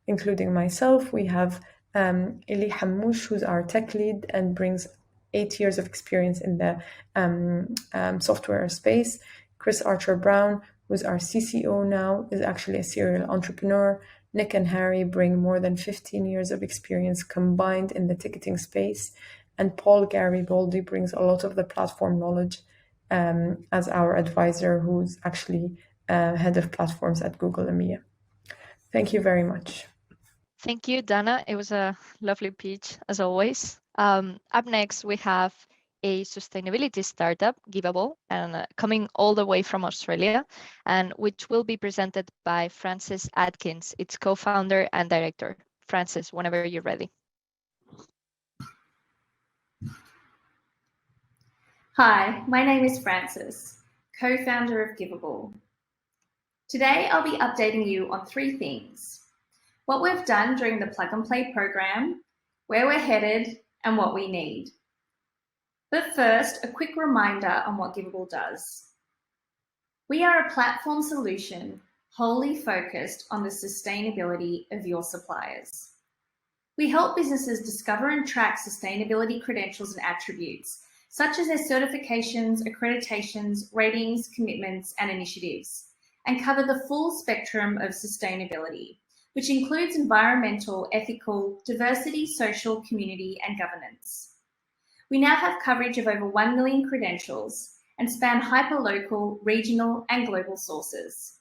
including myself. We have Eli Hammouche, who's our tech lead and brings 8 years of experience in the software space. Chris Archer-Brown, who's our CCO now, is actually a serial entrepreneur. Nick and Harry bring more than 15 years of experience combined in the ticketing space. And Paul Garibaldi brings a lot of the platform knowledge as our advisor, who's actually head of platforms at Google EMEA. Thank you very much. Thank you, Dana. It was a lovely pitch, as always. Up next, we have a sustainability startup, Givvable, and coming all the way from Australia, and which will be presented by Frances Atkins, its co-founder and director. Frances, whenever you're ready. Hi, my name is Frances, co-founder of Givvable. Today, I'll be updating you on 3 things: what we've done during the Plug and Play program, where we're headed, and what we need. But first, a quick reminder on what Givvable does. We are a platform solution wholly focused on the sustainability of your suppliers. We help businesses discover and track sustainability credentials and attributes, such as their certifications, accreditations, ratings, commitments, and initiatives, and cover the full spectrum of sustainability, which includes environmental, ethical, diversity, social, community, and governance. We now have coverage of over 1 million credentials and span hyperlocal, regional, and global sources.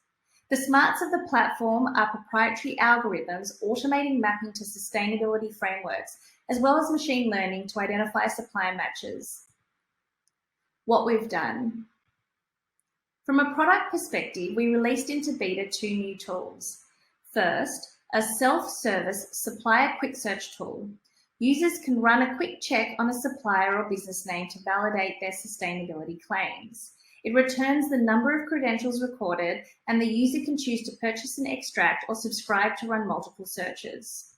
The smarts of the platform are proprietary algorithms automating mapping to sustainability frameworks, as well as machine learning to identify supplier matches. What we've done. From a product perspective, we released into beta 2 new tools. First, a self-service supplier quick search tool. Users can run a quick check on a supplier or business name to validate their sustainability claims. It returns the number of credentials recorded, and the user can choose to purchase an extract or subscribe to run multiple searches.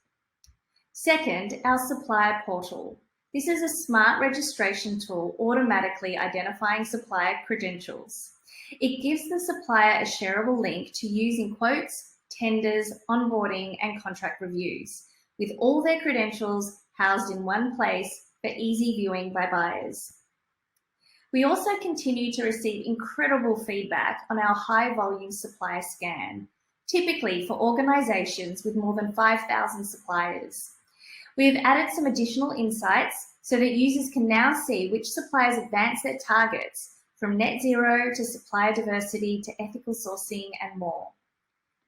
Second, our supplier portal. This is a smart registration tool automatically identifying supplier credentials. It gives the supplier a shareable link to use in quotes, tenders, onboarding, and contract reviews, with all their credentials housed in one place for easy viewing by buyers. We also continue to receive incredible feedback on our high-volume supplier scan, typically for organizations with more than 5,000 suppliers. We have added some additional insights so that users can now see which suppliers advance their targets, from net zero to supplier diversity to ethical sourcing and more.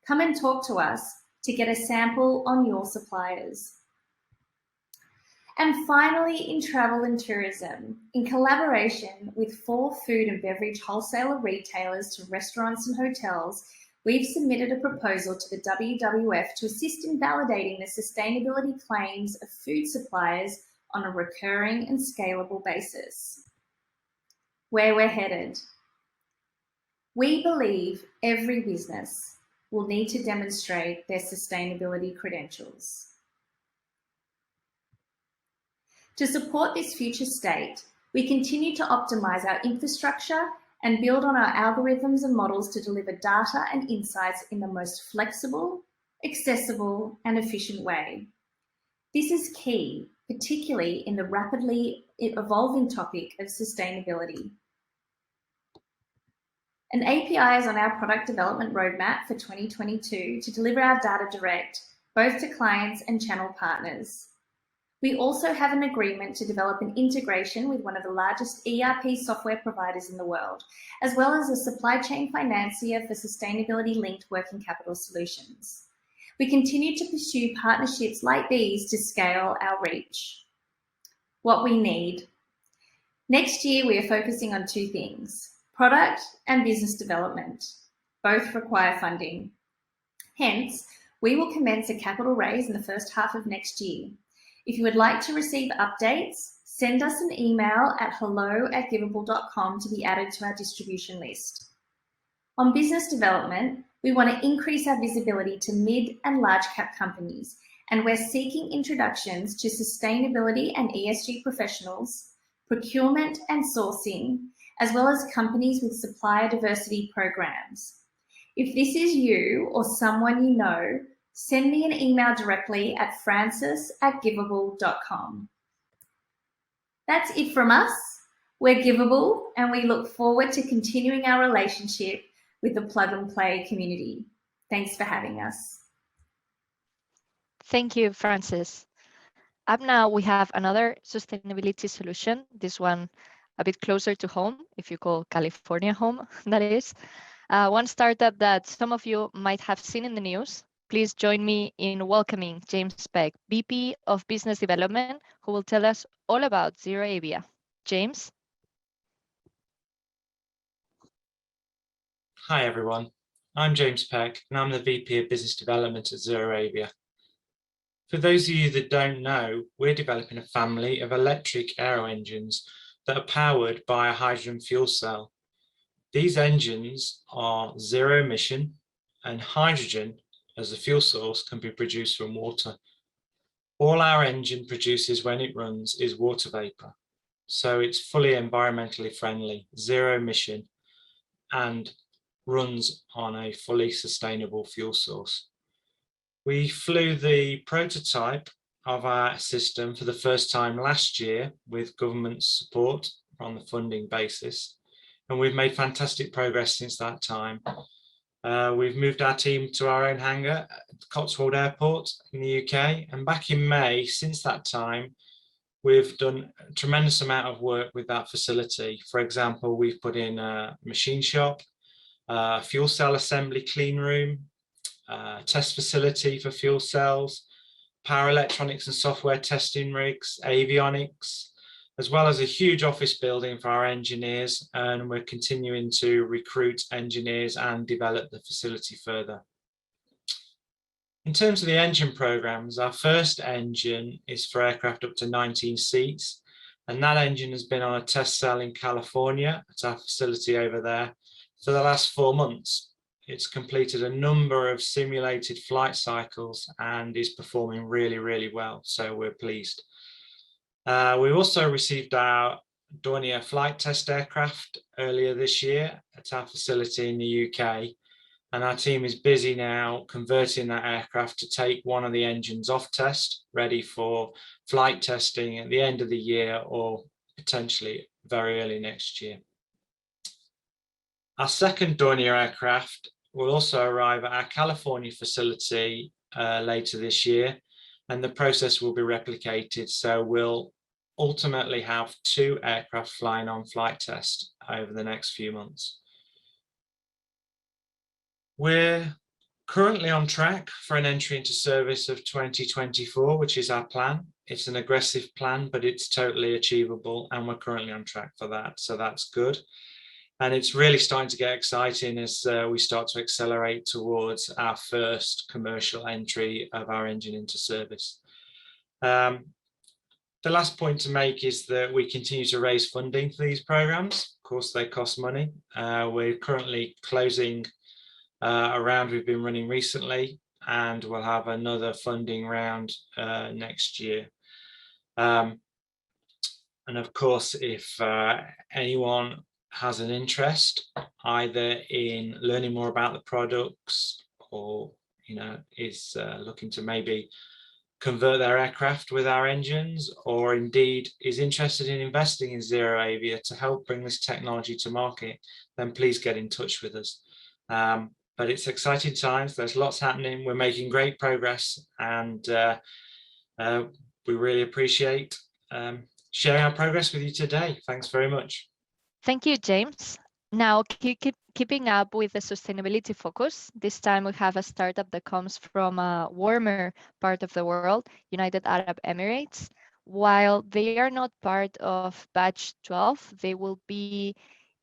Come and talk to us to get a sample on your suppliers. And finally, in travel and tourism, in collaboration with 4 food and beverage wholesaler retailers to restaurants and hotels, we've submitted a proposal to the WWF to assist in validating the sustainability claims of food suppliers on a recurring and scalable basis. Where we're headed. We believe every business will need to demonstrate their sustainability credentials. To support this future state, we continue to optimize our infrastructure and build on our algorithms and models to deliver data and insights in the most flexible, accessible, and efficient way. This is key, particularly in the rapidly evolving topic of sustainability. An API is on our product development roadmap for 2022 to deliver our data direct, both to clients and channel partners. We also have an agreement to develop an integration with one of the largest ERP software providers in the world, as well as a supply chain financier for sustainability-linked working capital solutions. We continue to pursue partnerships like these to scale our reach. What we need. Next year, we are focusing on 2 things: product and business development. Both require funding. Hence, we will commence a capital raise in the first half of next year. If you would like to receive updates, send us an email at hello@givvable.com to be added to our distribution list. On business development, we want to increase our visibility to mid and large cap companies, and we're seeking introductions to sustainability and ESG professionals, procurement and sourcing, as well as companies with supplier diversity programs. If this is you or someone you know, send me an email directly at francis@givvable.com. That's it from us. We're Givvable, and we look forward to continuing our relationship with the plug and play community. Thanks for having us. Thank you, Francis. Up now, we have another sustainability solution, this one a bit closer to home, if you call California home, that is. One startup that some of you might have seen in the news. Please join me in welcoming James Peck, VP of Business Development, who will tell us all about ZeroAvia. James? Hi, everyone. I'm James Peck, and I'm the VP of Business Development at ZeroAvia. For those of you that don't know, we're developing a family of electric aero engines that are powered by a hydrogen fuel cell. These engines are zero emission, and hydrogen as a fuel source can be produced from water. All our engine produces when it runs is water vapor. So it's fully environmentally friendly, zero emission, and runs on a fully sustainable fuel source. We flew the prototype of our system for the first time last year with government support on the funding basis, and we've made fantastic progress since that time. We've moved our team to our own hangar at Cotswold Airport in the UK, and back in May, since that time, we've done a tremendous amount of work with that facility. For example, we've put in a machine shop, a fuel cell assembly clean room, test facility for fuel cells, power electronics and software testing rigs, avionics, as well as a huge office building for our engineers. And we're continuing to recruit engineers and develop the facility further. In terms of the engine programs, our first engine is for aircraft up to 19 seats. And that engine has been on a test cell in California at our facility over there for the last 4 months. It's completed a number of simulated flight cycles and is performing really, really well. So we're pleased. We also received our Dornier flight test aircraft earlier this year at our facility in the UK. And our team is busy now converting that aircraft to take one of the engines off test, ready for flight testing at the end of the year or potentially very early next year. Our second Dornier aircraft will also arrive at our California facility later this year, and the process will be replicated. So we'll ultimately have 2 aircraft flying on flight test over the next few months. We're currently on track for an entry into service of 2024, which is our plan. It's an aggressive plan, but it's totally achievable, and we're currently on track for that. So that's good. And it's really starting to get exciting as we start to accelerate towards our first commercial entry of our engine into service. The last point to make is that we continue to raise funding for these programs. Of course, they cost money. We're currently closing a round we've been running recently, and we'll have another funding round next year. And of course, if anyone has an interest either in learning more about the products or is looking to maybe convert their aircraft with our engines, or indeed is interested in investing in ZeroAvia to help bring this technology to market, then please get in touch with us. But it's exciting times. There's lots happening. We're making great progress, and we really appreciate sharing our progress with you today. Thanks very much. Thank you, James. Now, keeping up with the sustainability focus, this time we have a startup that comes from a warmer part of the world, United Arab Emirates. While they are not part of batch 12, they will be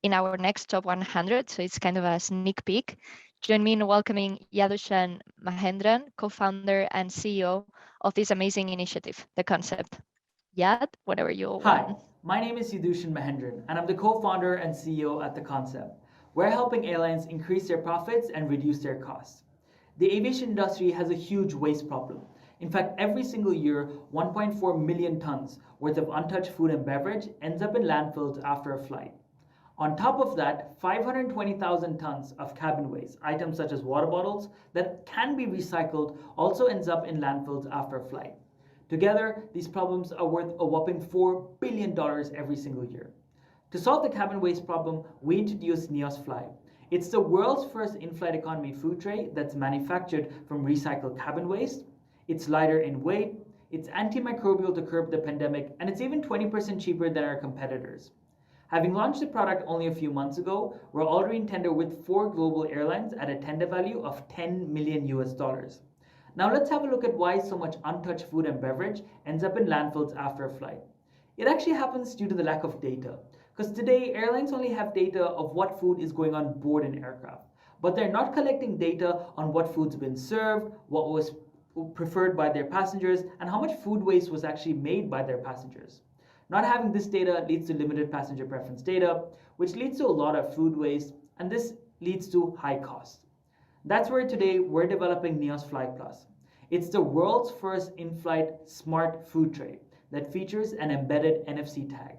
in our next top 100, so it's kind of a sneak peek. Join me in welcoming Yadushan Mahendran, co-founder and CEO of this amazing initiative, The Concept. Yad, whatever you want. Hi, my name is Yadushan Mahendran, and I'm the co-founder and CEO at The Concept. We're helping airlines increase their profits and reduce their costs. The aviation industry has a huge waste problem. In fact, every single year, 1.4 million tons worth of untouched food and beverage ends up in landfills after a flight. On top of that, 520,000 tons of cabin waste, items such as water bottles that can be recycled, also ends up in landfills after a flight. Together, these problems are worth a whopping $4 billion every single year. To solve the cabin waste problem, we introduced Neos Fly. It's the world's first in-flight economy food tray that's manufactured from recycled cabin waste. It's lighter in weight, it's antimicrobial to curb the pandemic, and it's even 20% cheaper than our competitors. Having launched the product only a few months ago, we're already in tender with 4 global airlines at a tender value of $10 million US. Now let's have a look at why so much untouched food and beverage ends up in landfills after a flight. It actually happens due to the lack of data. Because today, airlines only have data of what food is going on board an aircraft. But they're not collecting data on what food's been served, what was preferred by their passengers, and how much food waste was actually made by their passengers. Not having this data leads to limited passenger preference data, which leads to a lot of food waste, and this leads to high costs. That's where today we're developing Neos Fly Plus. It's the world's first in-flight smart food tray that features an embedded NFC tag.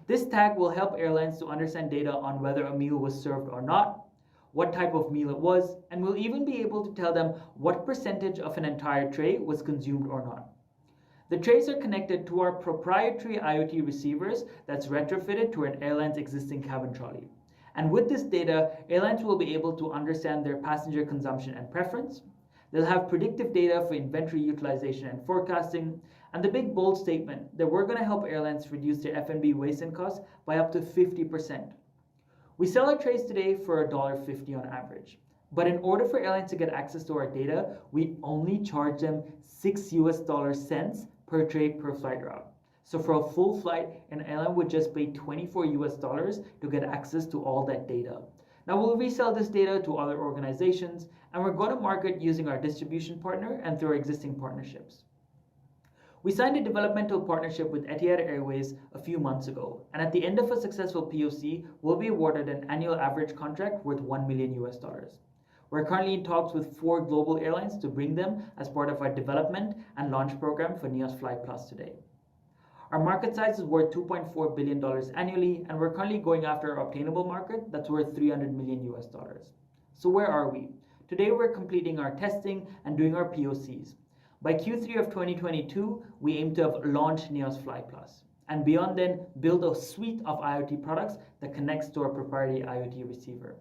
This tag will help airlines to understand data on whether a meal was served or not, what type of meal it was, and we'll even be able to tell them what percentage of an entire tray was consumed or not. The trays are connected to our proprietary IoT receivers that's retrofitted to an airline's existing cabin trolley. And with this data, airlines will be able to understand their passenger consumption and preference. They'll have predictive data for inventory utilization and forecasting, and the big bold statement that we're going to help airlines reduce their F&B waste and costs by up to 50%. We sell our trays today for $1.50 on average. But in order for airlines to get access to our data, we only charge them $0.06 per tray per flight route. So for a full flight, an airline would just pay $24 to get access to all that data. Now we'll resell this data to other organizations, and we're going to market using our distribution partner and through our existing partnerships. We signed a developmental partnership with Etihad Airways a few months ago, and at the end of a successful POC, we'll be awarded an annual average contract worth $1 million. We're currently in talks with 4 global airlines to bring them as part of our development and launch program for Neos Fly Plus today. Our market size is worth $2.4 billion annually, and we're currently going after our obtainable market that's worth $300 million. So where are we? Today we're completing our testing and doing our POCs. By Q3 of 2022, we aim to have launched Neos Fly Plus, and beyond then, build a suite of IoT products that connects to our proprietary IoT receiver.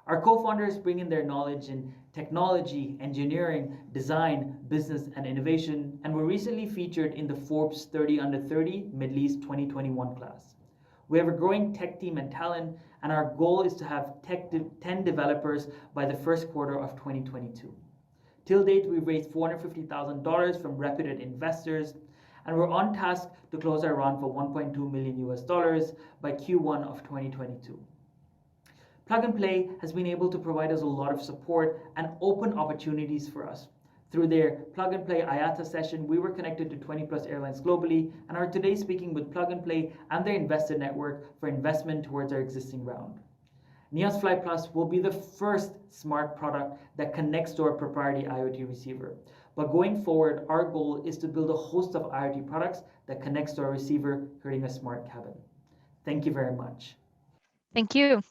Our co-founders bring in their knowledge in technology, engineering, design, business, and innovation, and were recently featured in the Forbes 30 Under 30 Middle East 2021 class. We have a growing tech team and talent, and our goal is to have 10 developers by the first quarter of 2022. Till date, we've raised $450,000 from reputed investors, and we're on task to close our round for $1.2 million by Q1 of 2022. Plug and Play has been able to provide us a lot of support and open opportunities for us. Through their Plug and Play IATA session, we were connected to 20+ airlines globally and are today speaking with Plug and Play and their investor network for investment towards our existing round. Neos Fly Plus will be the first smart product that connects to our proprietary IoT receiver. But going forward, our goal is to build a host of IoT products that connects to our receiver, creating a smart cabin. Thank you very much. Thank you.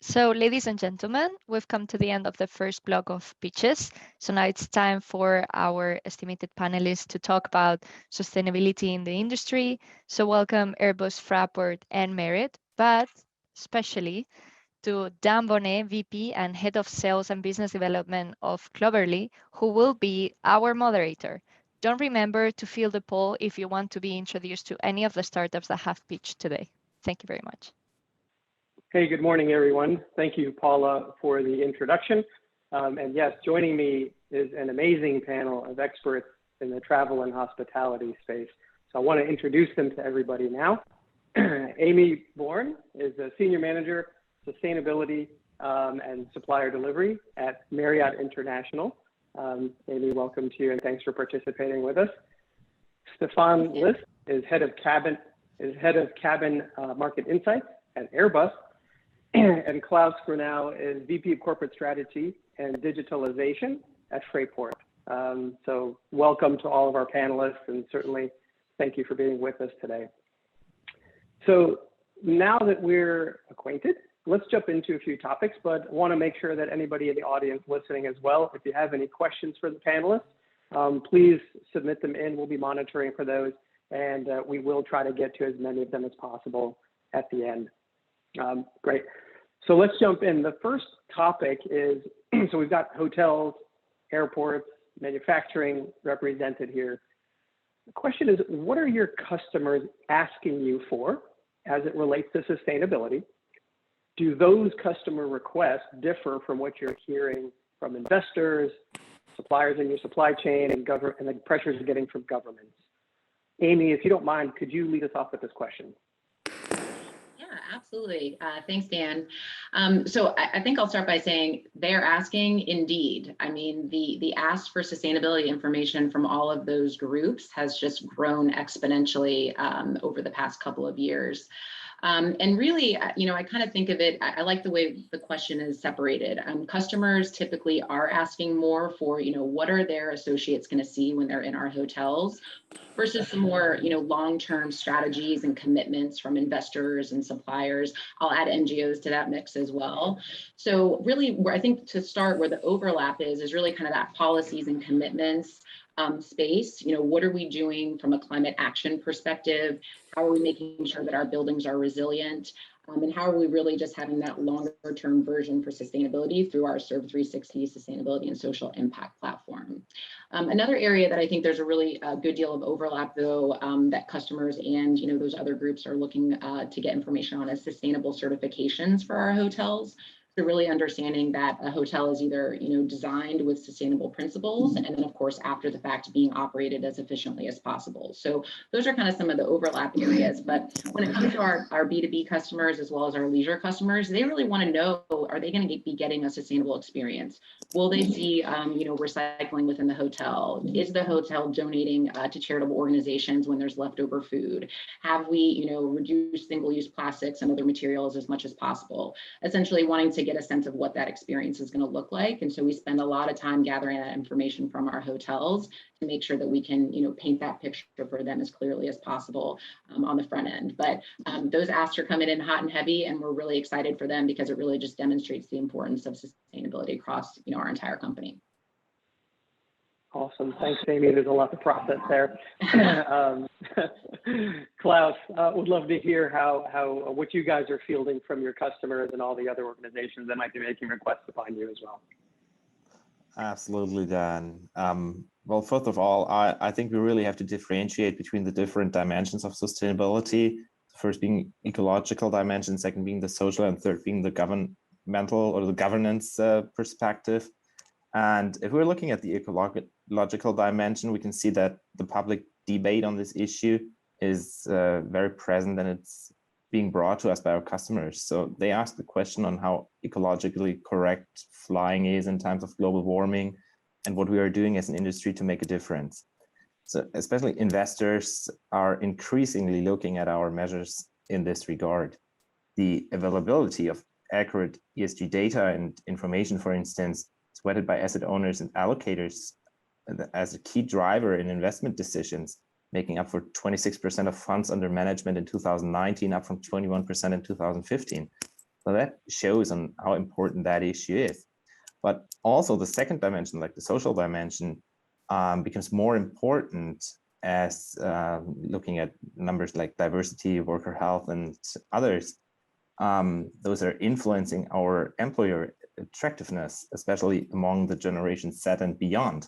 So ladies and gentlemen, we've come to the end of the first block of pitches. So now it's time for our estimated panelists to talk about sustainability in the industry. So welcome Airbus, Fraport, and Merit, but especially to Dan Bonnet, VP and Head of Sales and Business Development of Cloverly, who will be our moderator. Don't remember to fill the poll if you want to be introduced to any of the startups that have pitched today. Thank you very much. Hey, good morning, everyone. Thank you, Paula, for the introduction. And yes, joining me is an amazing panel of experts in the travel and hospitality space. So I want to introduce them to everybody now. Amy Bourne is a Senior Manager, Sustainability and Supplier Delivery at Marriott International. Amy, welcome to you and thanks for participating with us. Stefan List is Head of Cabin Market Insights at Airbus. And Klaus Grunau is VP of Corporate Strategy and Digitalization at Fraport. So welcome to all of our panelists, and certainly thank you for being with us today. So now that we're acquainted, let's jump into a few topics, but I want to make sure that anybody in the audience listening as well, if you have any questions for the panelists, please submit them in. We'll be monitoring for those, and we will try to get to as many of them as possible at the end. Great. So let's jump in. The first topic is, so we've got hotels, airports, manufacturing represented here. The question is, what are your customers asking you for as it relates to sustainability? Do those customer requests differ from what you're hearing from investors, suppliers in your supply chain, and the pressures you're getting from governments? Amy, if you don't mind, could you lead us off with this question? Absolutely. Thanks, Dan. So I think I'll start by saying they're asking indeed. I mean, the ask for sustainability information from all of those groups has just grown exponentially over the past couple of years. And really, I kind of think of it, I like the way the question is separated. Customers typically are asking more for, what are their associates going to see when they're in our hotels versus some more, long-term strategies and commitments from investors and suppliers. I'll add NGOs to that mix as well. So really, where I think to start where the overlap is really kind of that policies and commitments space. What are we doing from a climate action perspective? How are we making sure that our buildings are resilient? And how are we really just having that longer term version for sustainability through our Serve 360 sustainability and social impact platform? Another area that I think there's a really good deal of overlap though, that customers and those other groups are looking to get information on is sustainable certifications for our hotels. So really understanding that a hotel is either designed with sustainable principles, and then of course after the fact being operated as efficiently as possible. So those are kind of some of the overlap areas. But when it comes to our B2B customers as well as our leisure customers, they really want to know, are they going to be getting a sustainable experience? Will they see recycling within the hotel? Is the hotel donating to charitable organizations when there's leftover food? Have we reduced single-use plastics and other materials as much as possible? Essentially wanting to get a sense of what that experience is going to look like. And so we spend a lot of time gathering that information from our hotels to make sure that we can paint that picture for them as clearly as possible on the front end. But those asks are coming in hot and heavy, and we're really excited for them because it really just demonstrates the importance of sustainability across our entire company. Awesome. Thanks, Amy. There's a lot to process there. Klaus, would love to hear what you guys are fielding from your customers and all the other organizations that might be making requests upon you as well. Absolutely, Dan. Well, first of all, I think we really have to differentiate between the different dimensions of sustainability. First being ecological dimension, second being the social, and third being the governmental or the governance perspective. And if we're looking at the ecological dimension, we can see that the public debate on this issue is very present, and it's being brought to us by our customers. So they ask the question on how ecologically correct flying is in times of global warming and what we are doing as an industry to make a difference. So especially investors are increasingly looking at our measures in this regard. The availability of accurate ESG data and information, for instance, sweated by asset owners and allocators as a key driver in investment decisions, making up for 26% of funds under management in 2019, up from 21% in 2015. So that shows on how important that issue is. But also the second dimension, like the social dimension, becomes more important as looking at numbers like diversity, worker health, and others. Those are influencing our employer attractiveness, especially among the Generation Z and beyond,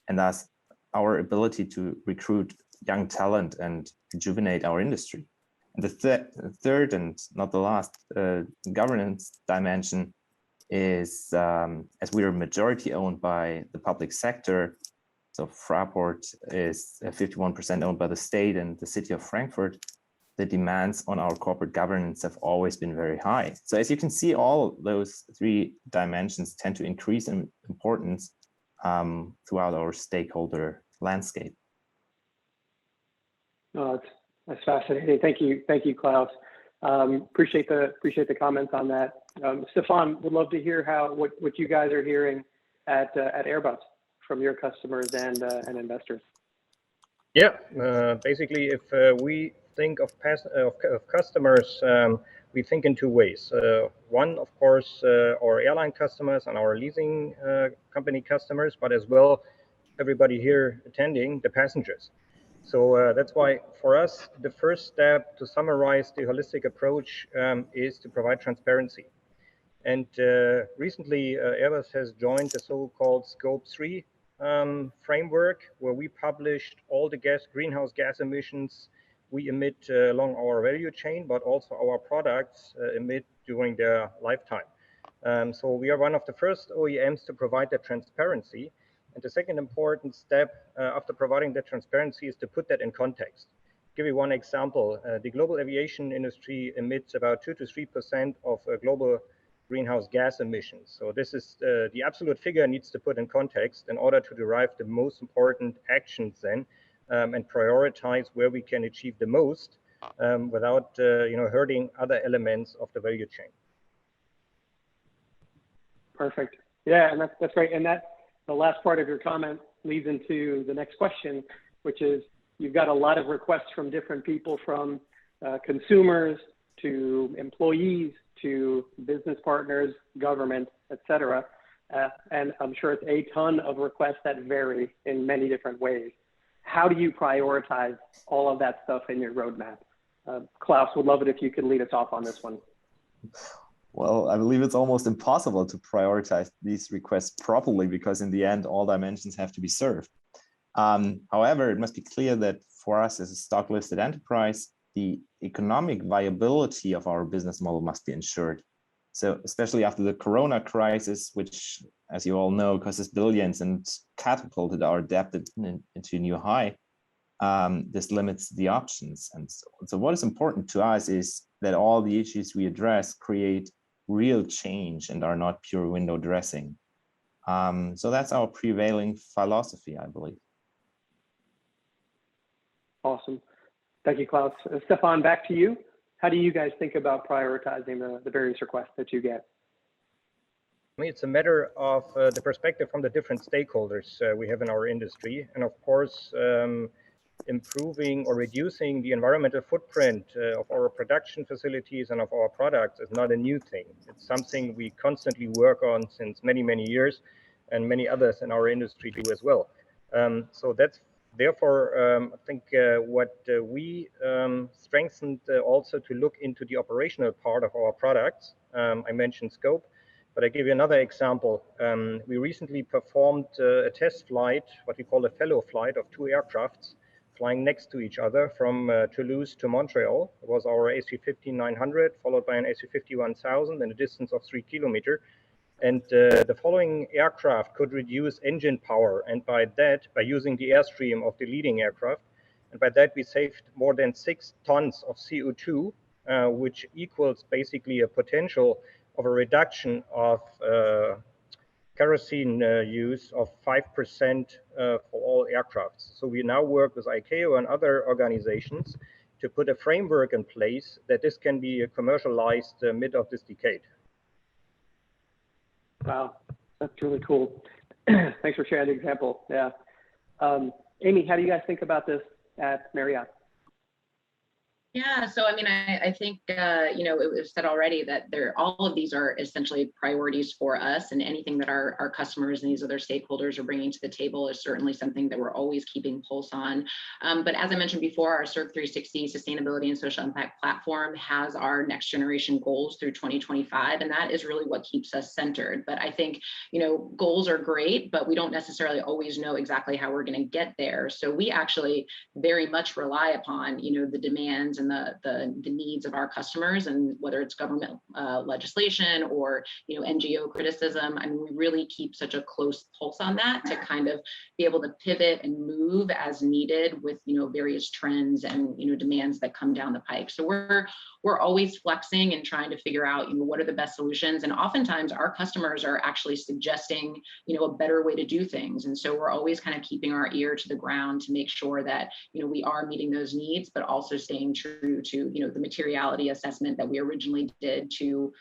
and thus our ability to recruit young talent and rejuvenate our industry. And the third and not the last governance dimension is, as we are majority owned by the public sector, so Fraport is 51% owned by the state and the city of Frankfurt, the demands on our corporate governance have always been very high. So as you can see, all those three dimensions tend to increase in importance throughout our stakeholder landscape. Oh, that's fascinating. Thank you, Klaus. Appreciate the comments on that. Stefan, would love to hear what you guys are hearing at Airbus from your customers and investors. Yeah, basically, if we think of customers, we think in two ways. One, of course, our airline customers and our leasing company customers, but as well, everybody here attending, the passengers. So that's why for us, the first step to summarize the holistic approach is to provide transparency. And recently, Airbus has joined the so-called Scope 3 framework, where we published all the greenhouse gas emissions we emit along our value chain, but also our products emit during their lifetime. So we are one of the first OEMs to provide that transparency. And the second important step after providing that transparency is to put that in context. Give you one example. The global aviation industry emits about 2 to 3% of global greenhouse gas emissions. So this is the absolute figure needs to put in context in order to derive the most important actions then and prioritize where we can achieve the most without hurting other elements of the value chain. Perfect. Yeah, and that's great. And that the last part of your comment leads into the next question, which is you've got a lot of requests from different people, from consumers to employees to business partners, government, etc. And I'm sure it's a ton of requests that vary in many different ways. How do you prioritize all of that stuff in your roadmap? Klaus, would love it if you could lead us off on this one. Well, I believe it's almost impossible to prioritize these requests properly, because in the end, all dimensions have to be served. However, it must be clear that for us as a stock listed enterprise, the economic viability of our business model must be ensured. So especially after the Corona crisis, which, as you all know, cost us billions and catapulted our debt into a new high, this limits the options. And so what is important to us is that all the issues we address create real change and are not pure window dressing. So that's our prevailing philosophy, I believe. Awesome. Thank you, Klaus. Stefan, back to you. How do you guys think about prioritizing the various requests that you get? I mean, it's a matter of the perspective from the different stakeholders we have in our industry. And of course, improving or reducing the environmental footprint of our production facilities and of our products is not a new thing. It's something we constantly work on since many, many years, and many others in our industry do as well. So that's therefore, I think what we strengthened also to look into the operational part of our products. I mentioned scope, but I give you another example. We recently performed a test flight, what we call a fellow flight of 2 aircrafts flying next to each other from Toulouse to Montreal. It was our AC-50-900 followed by an AC-50-1000 in a distance of 3 kilometers. And the following aircraft could reduce engine power, and by using the airstream of the leading aircraft, and by that we saved more than 6 tons of CO2, which equals basically a potential of a reduction of kerosene use of 5% for all aircrafts. So we now work with ICAO and other organizations to put a framework in place that this can be commercialized mid of this decade. Wow, that's really cool. Thanks for sharing the example. Yeah. Amy, how do you guys think about this at Marriott? Yeah, so I mean, I think, it was said already that all of these are essentially priorities for us, and anything that our customers and these other stakeholders are bringing to the table is certainly something that we're always keeping pulse on. But as I mentioned before, our Circ 360 Sustainability and Social Impact Platform has our next generation goals through 2025, and that is really what keeps us centered. But I think, goals are great, but we don't necessarily always know exactly how we're going to get there. So we actually very much rely upon, the demands and the needs of our customers, and whether it's government legislation or NGO criticism. I mean, we really keep such a close pulse on that to kind of be able to pivot and move as needed with various trends and demands that come down the pike. So we're always flexing and trying to figure out what are the best solutions, and oftentimes our customers are actually suggesting a better way to do things. And so we're always kind of keeping our ear to the ground to make sure that we are meeting those needs, but also staying true to the materiality assessment that we originally did to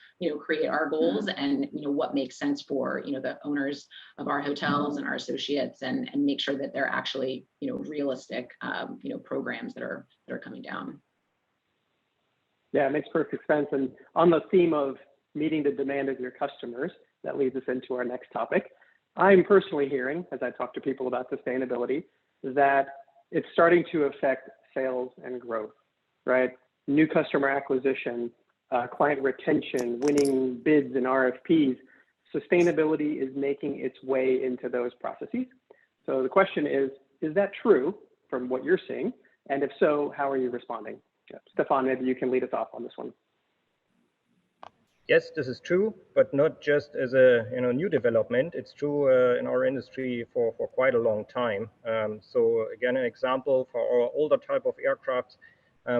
create our goals, and what makes sense for the owners of our hotels and our associates, and make sure that they're actually realistic programs that are coming down. Yeah, it makes perfect sense. And on the theme of meeting the demand of your customers, that leads us into our next topic. I'm personally hearing, as I talk to people about sustainability, that it's starting to affect sales and growth, right? New customer acquisition, client retention, winning bids and RFPs. Sustainability is making its way into those processes. So the question is that true from what you're seeing? And if so, how are you responding? Stefan, maybe you can lead us off on this one. Yes, this is true, but not just as a new development. It's true in our industry for quite a long time. So again, an example for our older type of aircraft,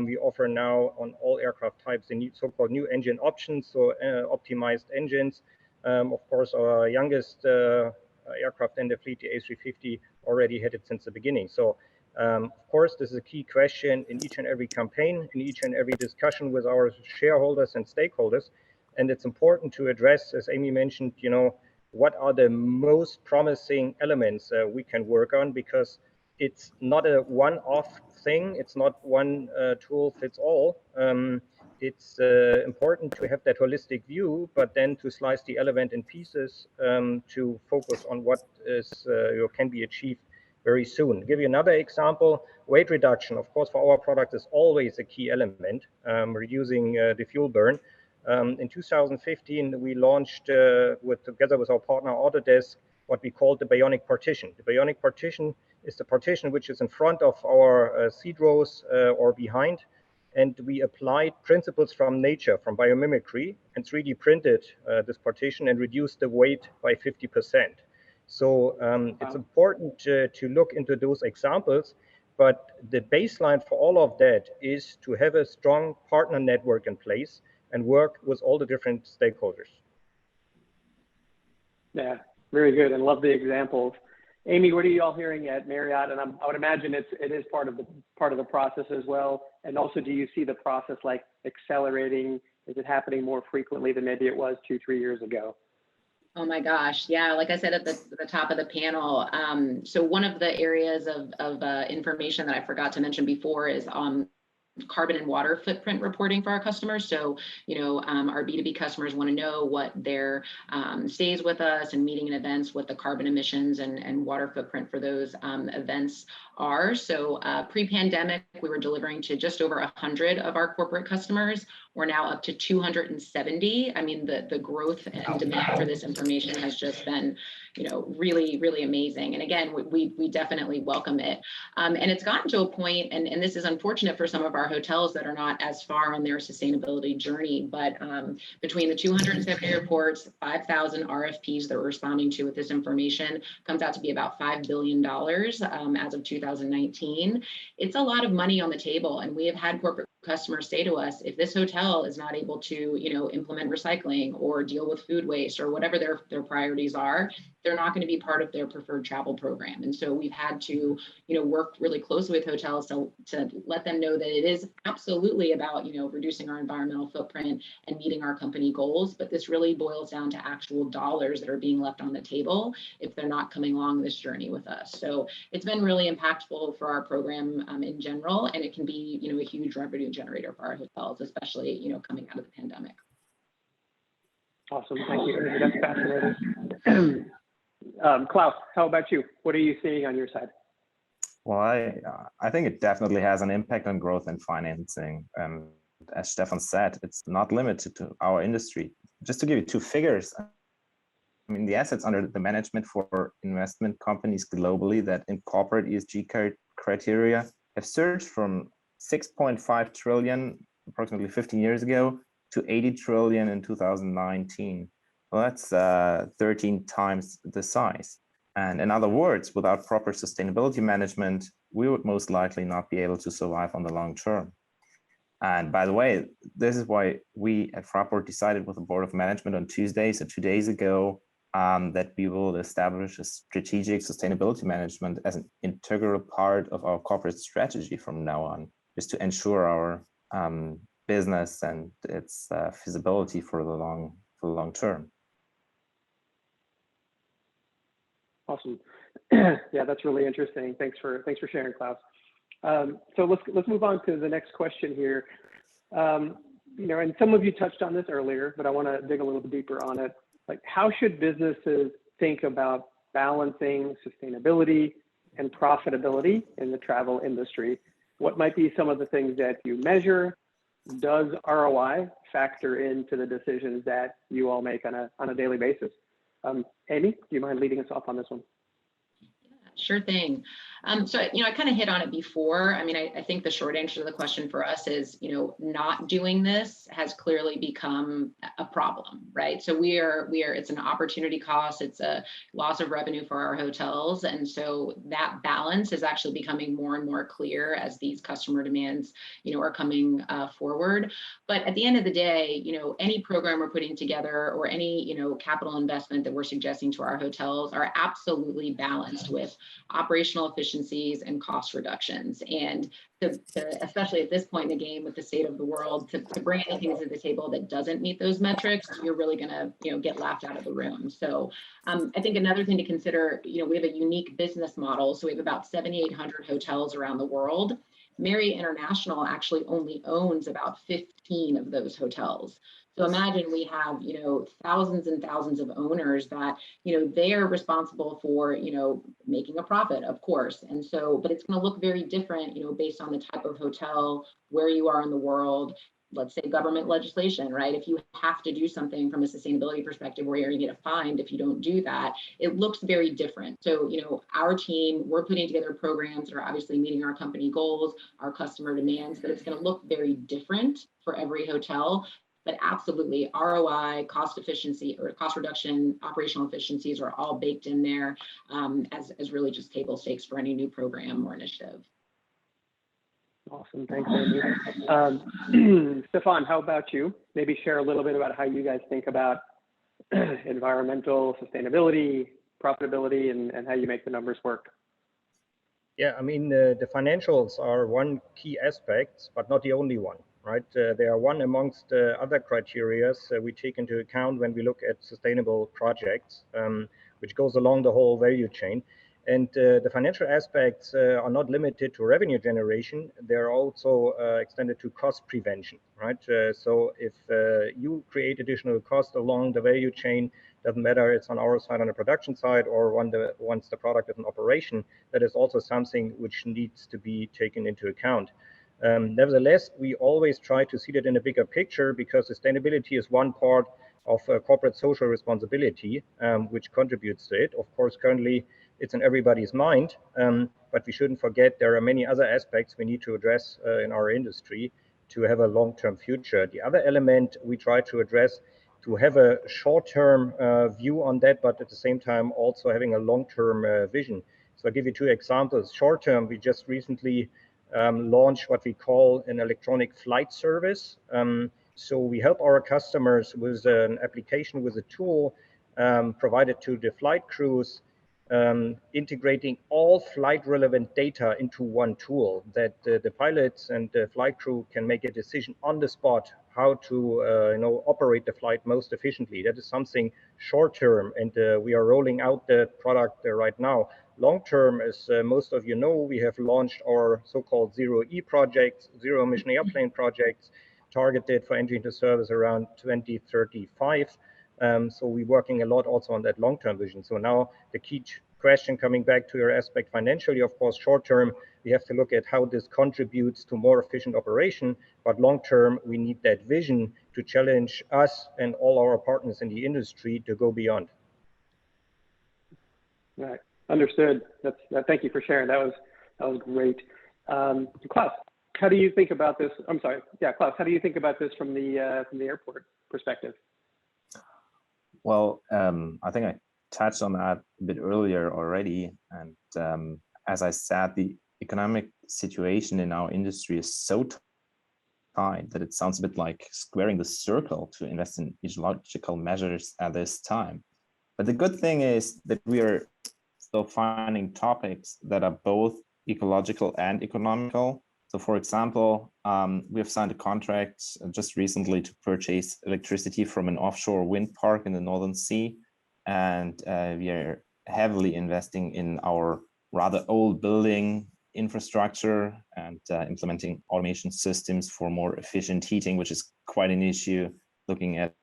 we offer now on all aircraft types the so-called new engine options, so optimized engines. Of course, our youngest aircraft in the fleet, the A350, already had it since the beginning. So Of course, this is a key question in each and every campaign, in each and every discussion with our shareholders and stakeholders. And it's important to address, as Amy mentioned, what are the most promising elements we can work on, because it's not a one-off thing. It's not one tool fits all. It's important to have that holistic view, but then to slice the element in pieces to focus on what is can be achieved very soon. Give you another example, weight reduction. Of course, for our product is always a key element, reducing the fuel burn. In 2015, we launched together with our partner Autodesk what we call the bionic partition. The bionic partition is the partition which is in front of our seat rows or behind, and we applied principles from nature, from biomimicry, and 3D printed this partition and reduced the weight by 50%. So it's important to look into those examples, but the baseline for all of that is to have a strong partner network in place and work with all the different stakeholders. Yeah, very good, and love the examples. Amy, what are you all hearing at Marriott? And I would imagine it is part of the process as well. And also, do you see the process like accelerating? Is it happening more frequently than maybe it was 2-3 years ago? Oh my gosh, yeah, like I said at the top of the panel, so one of the areas of information that I forgot to mention before is carbon and water footprint reporting for our customers. So, our B2B customers want to know what their stays with us and meeting and events, what the carbon emissions and water footprint for those events are. So pre-pandemic, we were delivering to just over 100 of our corporate customers. We're now up to 270. I mean, the growth and demand for this information has just been, really, really amazing. And again, we definitely welcome it. And it's gotten to a point, and this is unfortunate for some of our hotels that are not as far on their sustainability journey, but between the 270 reports, 5,000 RFPs that we're responding to with this information, comes out to be about $5 billion as of 2019. It's a lot of money on the table, and we have had corporate customers say to us, if this hotel is not able to, implement recycling or deal with food waste or whatever their priorities are, they're not going to be part of their preferred travel program. And so we've had to, work really closely with hotels to let them know that it is absolutely about, reducing our environmental footprint and meeting our company goals. But this really boils down to actual dollars that are being left on the table if they're not coming along this journey with us. So it's been really impactful for our program in general, and it can be, a huge revenue generator for our hotels, especially, coming out of the pandemic. Awesome, thank you. That's fascinating. Klaus, how about you? What are you seeing on your side? Well, I think it definitely has an impact on growth and financing. As Stefan said, it's not limited to our industry. Just to give you two figures, I mean, the assets under the management for investment companies globally that incorporate ESG criteria have surged from 6.5 trillion approximately 15 years ago to 80 trillion in 2019. Well, that's 13 times the size. And in other words, without proper sustainability management, we would most likely not be able to survive on the long term. And by the way, this is why we at Fraport decided with the board of management on Tuesday, so 2 days ago, that we will establish a strategic sustainability management as an integral part of our corporate strategy from now on, just to ensure our business and its feasibility for the long term. Awesome. Yeah, that's really interesting. Thanks for sharing, Klaus. So let's move on to the next question here. And some of you touched on this earlier, but I want to dig a little bit deeper on it. Like, how should businesses think about balancing sustainability and profitability in the travel industry? What might be some of the things that you measure? Does ROI factor into the decisions that you all make on a daily basis? Amy, do you mind leading us off on this one? Sure thing. So, I kind of hit on it before. I mean, I think the short answer to the question for us is, not doing this has clearly become a problem, right? So it's an opportunity cost. It's a loss of revenue for our hotels. And so that balance is actually becoming more and more clear as these customer demands, are coming forward. But at the end of the day, any program we're putting together or any, capital investment that we're suggesting to our hotels are absolutely balanced with operational efficiencies and cost reductions. And especially at this point in the game with the state of the world, to bring anything to the table that doesn't meet those metrics, you're really going to get laughed out of the room. So I think another thing to consider, we have a unique business model. So we have about 7,800 hotels around the world. Marriott International actually only owns about 15 of those hotels. So imagine we have, thousands and thousands of owners that, they are responsible for, making a profit, of course. And so, but it's going to look very different, based on the type of hotel, where you are in the world, let's say government legislation, right? If you have to do something from a sustainability perspective where you're going to get a fine if you don't do that, it looks very different. So, our team, we're putting together programs that are obviously meeting our company goals, our customer demands, but it's going to look very different for every hotel. But absolutely, ROI, cost efficiency or cost reduction, operational efficiencies are all baked in there as really just table stakes for any new program or initiative. Awesome, thanks, Amy. Stefan, how about you? Maybe share a little bit about how you guys think about environmental sustainability, profitability, and how you make the numbers work. Yeah, I mean, the financials are one key aspect, but not the only one. Right, they are one amongst other criteria we take into account when we look at sustainable projects, which goes along the whole value chain. And the financial aspects are not limited to revenue generation; they're also extended to cost prevention. Right, so if you create additional cost along the value chain, doesn't matter it's on our side on the production side or once the product is in operation, that is also something which needs to be taken into account. Nevertheless, we always try to see that in a bigger picture because sustainability is one part of corporate social responsibility, which contributes to it. Of course, currently it's in everybody's mind, but we shouldn't forget there are many other aspects we need to address in our industry to have a long-term future. The other element we try to address to have a short-term view on that, but at the same time also having a long-term vision. So I'll give you two examples. Short-term, we just recently launch what we call an electronic flight service. So we help our customers with an application, with a tool provided to the flight crews, integrating all flight relevant data into one tool that the pilots and the flight crew can make a decision on the spot how to operate the flight most efficiently. That is something short term, and we are rolling out the product right now. Long term, as most of you know, we have launched our so-called ZeroE projects, zero emission airplane projects, targeted for entry into service around 2035. So we're working a lot also on that long-term vision. So now the key question, coming back to your aspect financially, of course, short term, we have to look at how this contributes to more efficient operation, but long term, we need that vision to challenge us and all our partners in the industry to go beyond. Right. Understood. Thank you for sharing. That was great. Klaus, how do you think about this? I'm sorry. Yeah, Klaus, how do you think about this from the airport perspective? Well, I think I touched on that a bit earlier already. And as I said, the economic situation in our industry is so tight that it sounds a bit like squaring the circle to invest in ecological measures at this time. But the good thing is that we are still finding topics that are both ecological and economical. So for example, we have signed a contract just recently to purchase electricity from an offshore wind park in the Northern Sea. And we are heavily investing in our rather old building infrastructure and implementing automation systems for more efficient heating, which is quite an issue looking at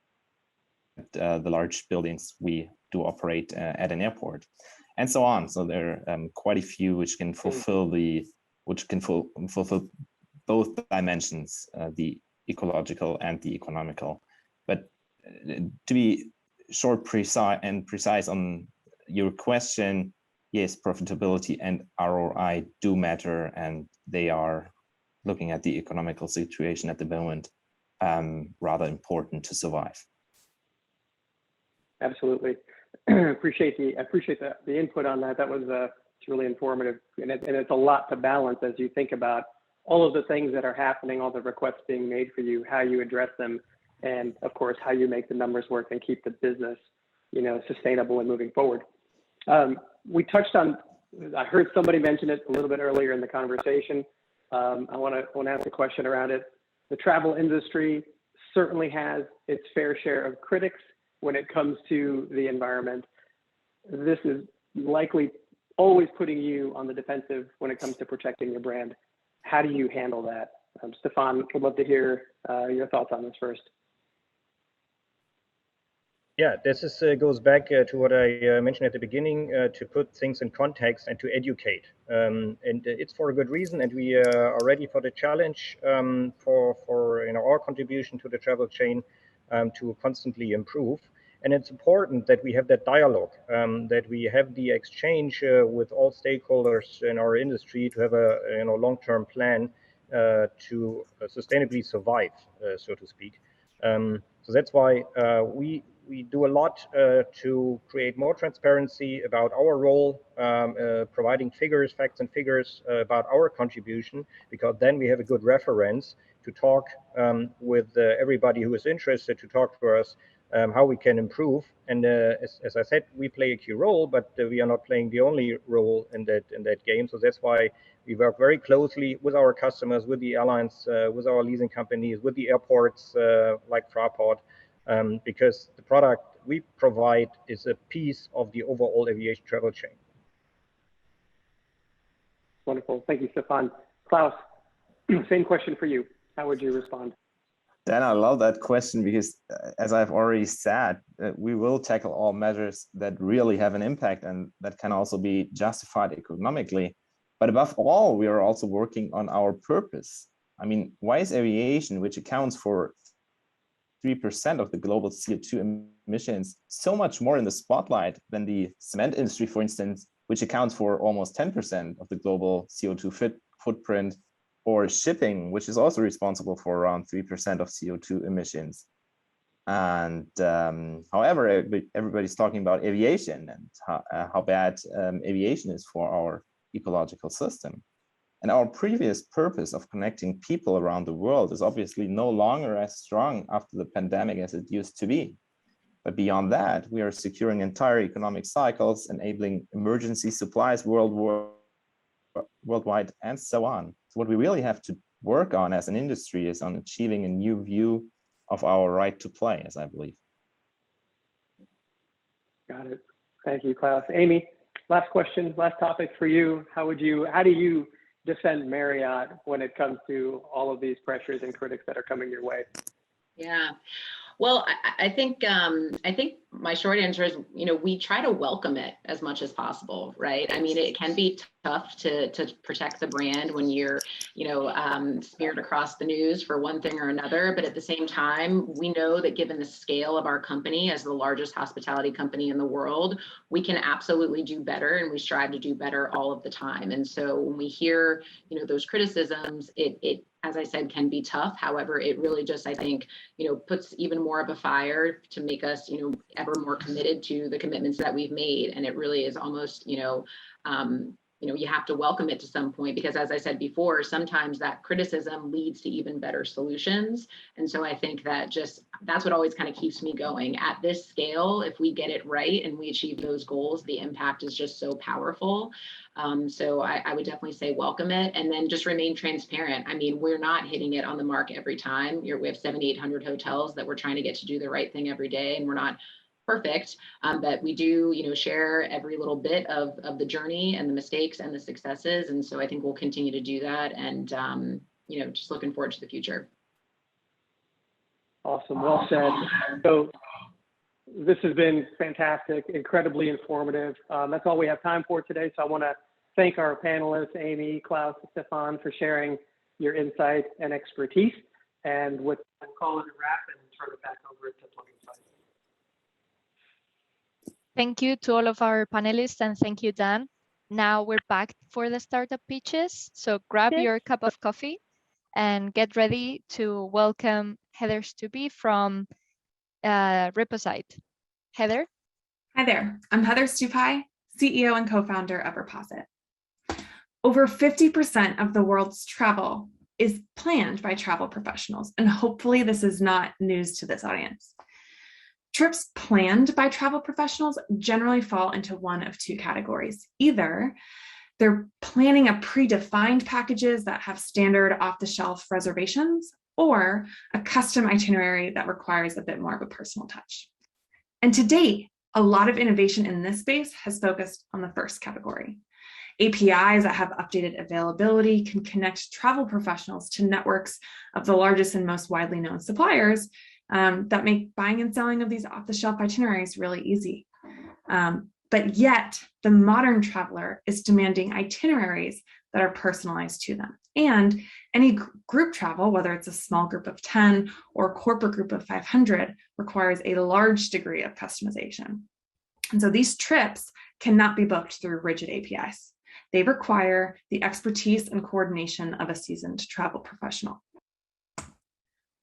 the large buildings we do operate at an airport, and so on. So there are quite a few which can fulfill fulfill both dimensions, the ecological and the economical. But to be short, precise on your question, yes, profitability and ROI do matter, and they are, looking at the economical situation at the moment, rather important to survive. Absolutely. Appreciate the input on that. That was it's really informative, and it's a lot to balance as you think about all of the things that are happening, all the requests being made for you, how you address them, and of course how you make the numbers work and keep the business, sustainable and moving forward. We touched on I heard somebody mention it a little bit earlier in the conversation. I want to ask a question around it. The travel industry certainly has its fair share of critics when it comes to the environment. This is likely always putting you on the defensive when it comes to protecting your brand. How do you handle that? Stefan, would love to hear your thoughts on this first. Yeah, this goes back to what I mentioned at the beginning, to put things in context and to educate. And it's for a good reason, and we are ready for the challenge for our contribution to the travel chain to constantly improve. And it's important that we have that dialogue, that we have the exchange with all stakeholders in our industry to have a long-term plan to sustainably survive, so to speak. So that's why we do a lot to create more transparency about our role, providing figures, facts and figures about our contribution, because then we have a good reference to talk with everybody who is interested to talk to us how we can improve. And as I said, we play a key role, but we are not playing the only role in that game. So that's why we work very closely with our customers, with the airlines, with our leasing companies, with the airports like Fraport, because the product we provide is a piece of the overall aviation travel chain. Wonderful. Thank you, Stefan. Klaus, same question for you. How would you respond? Dan, I love that question because, as I've already said, we will tackle all measures that really have an impact and that can also be justified economically. But above all, we are also working on our purpose. I mean, why is aviation, which accounts for 3% of the global CO2 emissions, so much more in the spotlight than the cement industry, for instance, which accounts for almost 10% of the global CO2 footprint, or shipping, which is also responsible for around 3% of CO2 emissions. And however, everybody's talking about aviation and how bad aviation is for our ecological system. And our previous purpose of connecting people around the world is obviously no longer as strong after the pandemic as it used to be. But beyond that, we are securing entire economic cycles, enabling emergency supplies worldwide, and so on. So what we really have to work on as an industry is on achieving a new view of our right to play, as I believe. Got it. Thank you, Klaus. Amy, last question, last topic for you. How do you defend Marriott when it comes to all of these pressures and critics that are coming your way? Yeah. Well, I think my short answer is, we try to welcome it as much as possible, right? I mean, it can be tough to protect the brand when you're, smeared across the news for one thing or another. But at the same time, we know that given the scale of our company as the largest hospitality company in the world, we can absolutely do better, and we strive to do better all of the time. And so when we hear, those criticisms, it as I said, can be tough. However, it really just, I think, puts even more of a fire to make us, ever more committed to the commitments that we've made. And it really is almost, you have to welcome it to some point, because as I said before, sometimes that criticism leads to even better solutions. And so I think that that's what always kind of keeps me going. At this scale, if we get it right and we achieve those goals, the impact is just so powerful. So I would definitely say welcome it, and then just remain transparent. I mean, we're not hitting it on the mark every time. We have 700-800 hotels that we're trying to get to do the right thing every day, and we're not perfect, but we do, share every little bit of the journey and the mistakes and the successes. And so I think we'll continue to do that, and just looking forward to the future. Awesome, well said. So this has been fantastic, incredibly informative. That's all we have time for today. So I want to thank our panelists, Amy, Klaus, and Stefan, for sharing your insight and expertise. And with that, we'll call it a wrap and turn it back over to Plug and Play. Thank you to all of our panelists, and thank you, Dan. Now we're back for the startup pitches. So grab your cup of coffee and get ready to welcome Heather Stupy from Reposite. Heather? Hi there, I'm Heather Stupy, CEO and co-founder of Reposite. Over 50% of the world's travel is planned by travel professionals, and hopefully this is not news to this audience. Trips planned by travel professionals generally fall into one of two categories. Either they're planning a predefined packages that have standard off-the-shelf reservations, or a custom itinerary that requires a bit more of a personal touch. And to date, a lot of innovation in this space has focused on the first category. APIs that have updated availability can connect travel professionals to networks of the largest and most widely known suppliers that make buying and selling of these off-the-shelf itineraries really easy. But yet, the modern traveler is demanding itineraries that are personalized to them. And any group travel, whether it's a small group of 10 or a corporate group of 500, requires a large degree of customization. And so these trips cannot be booked through rigid APIs. They require the expertise and coordination of a seasoned travel professional.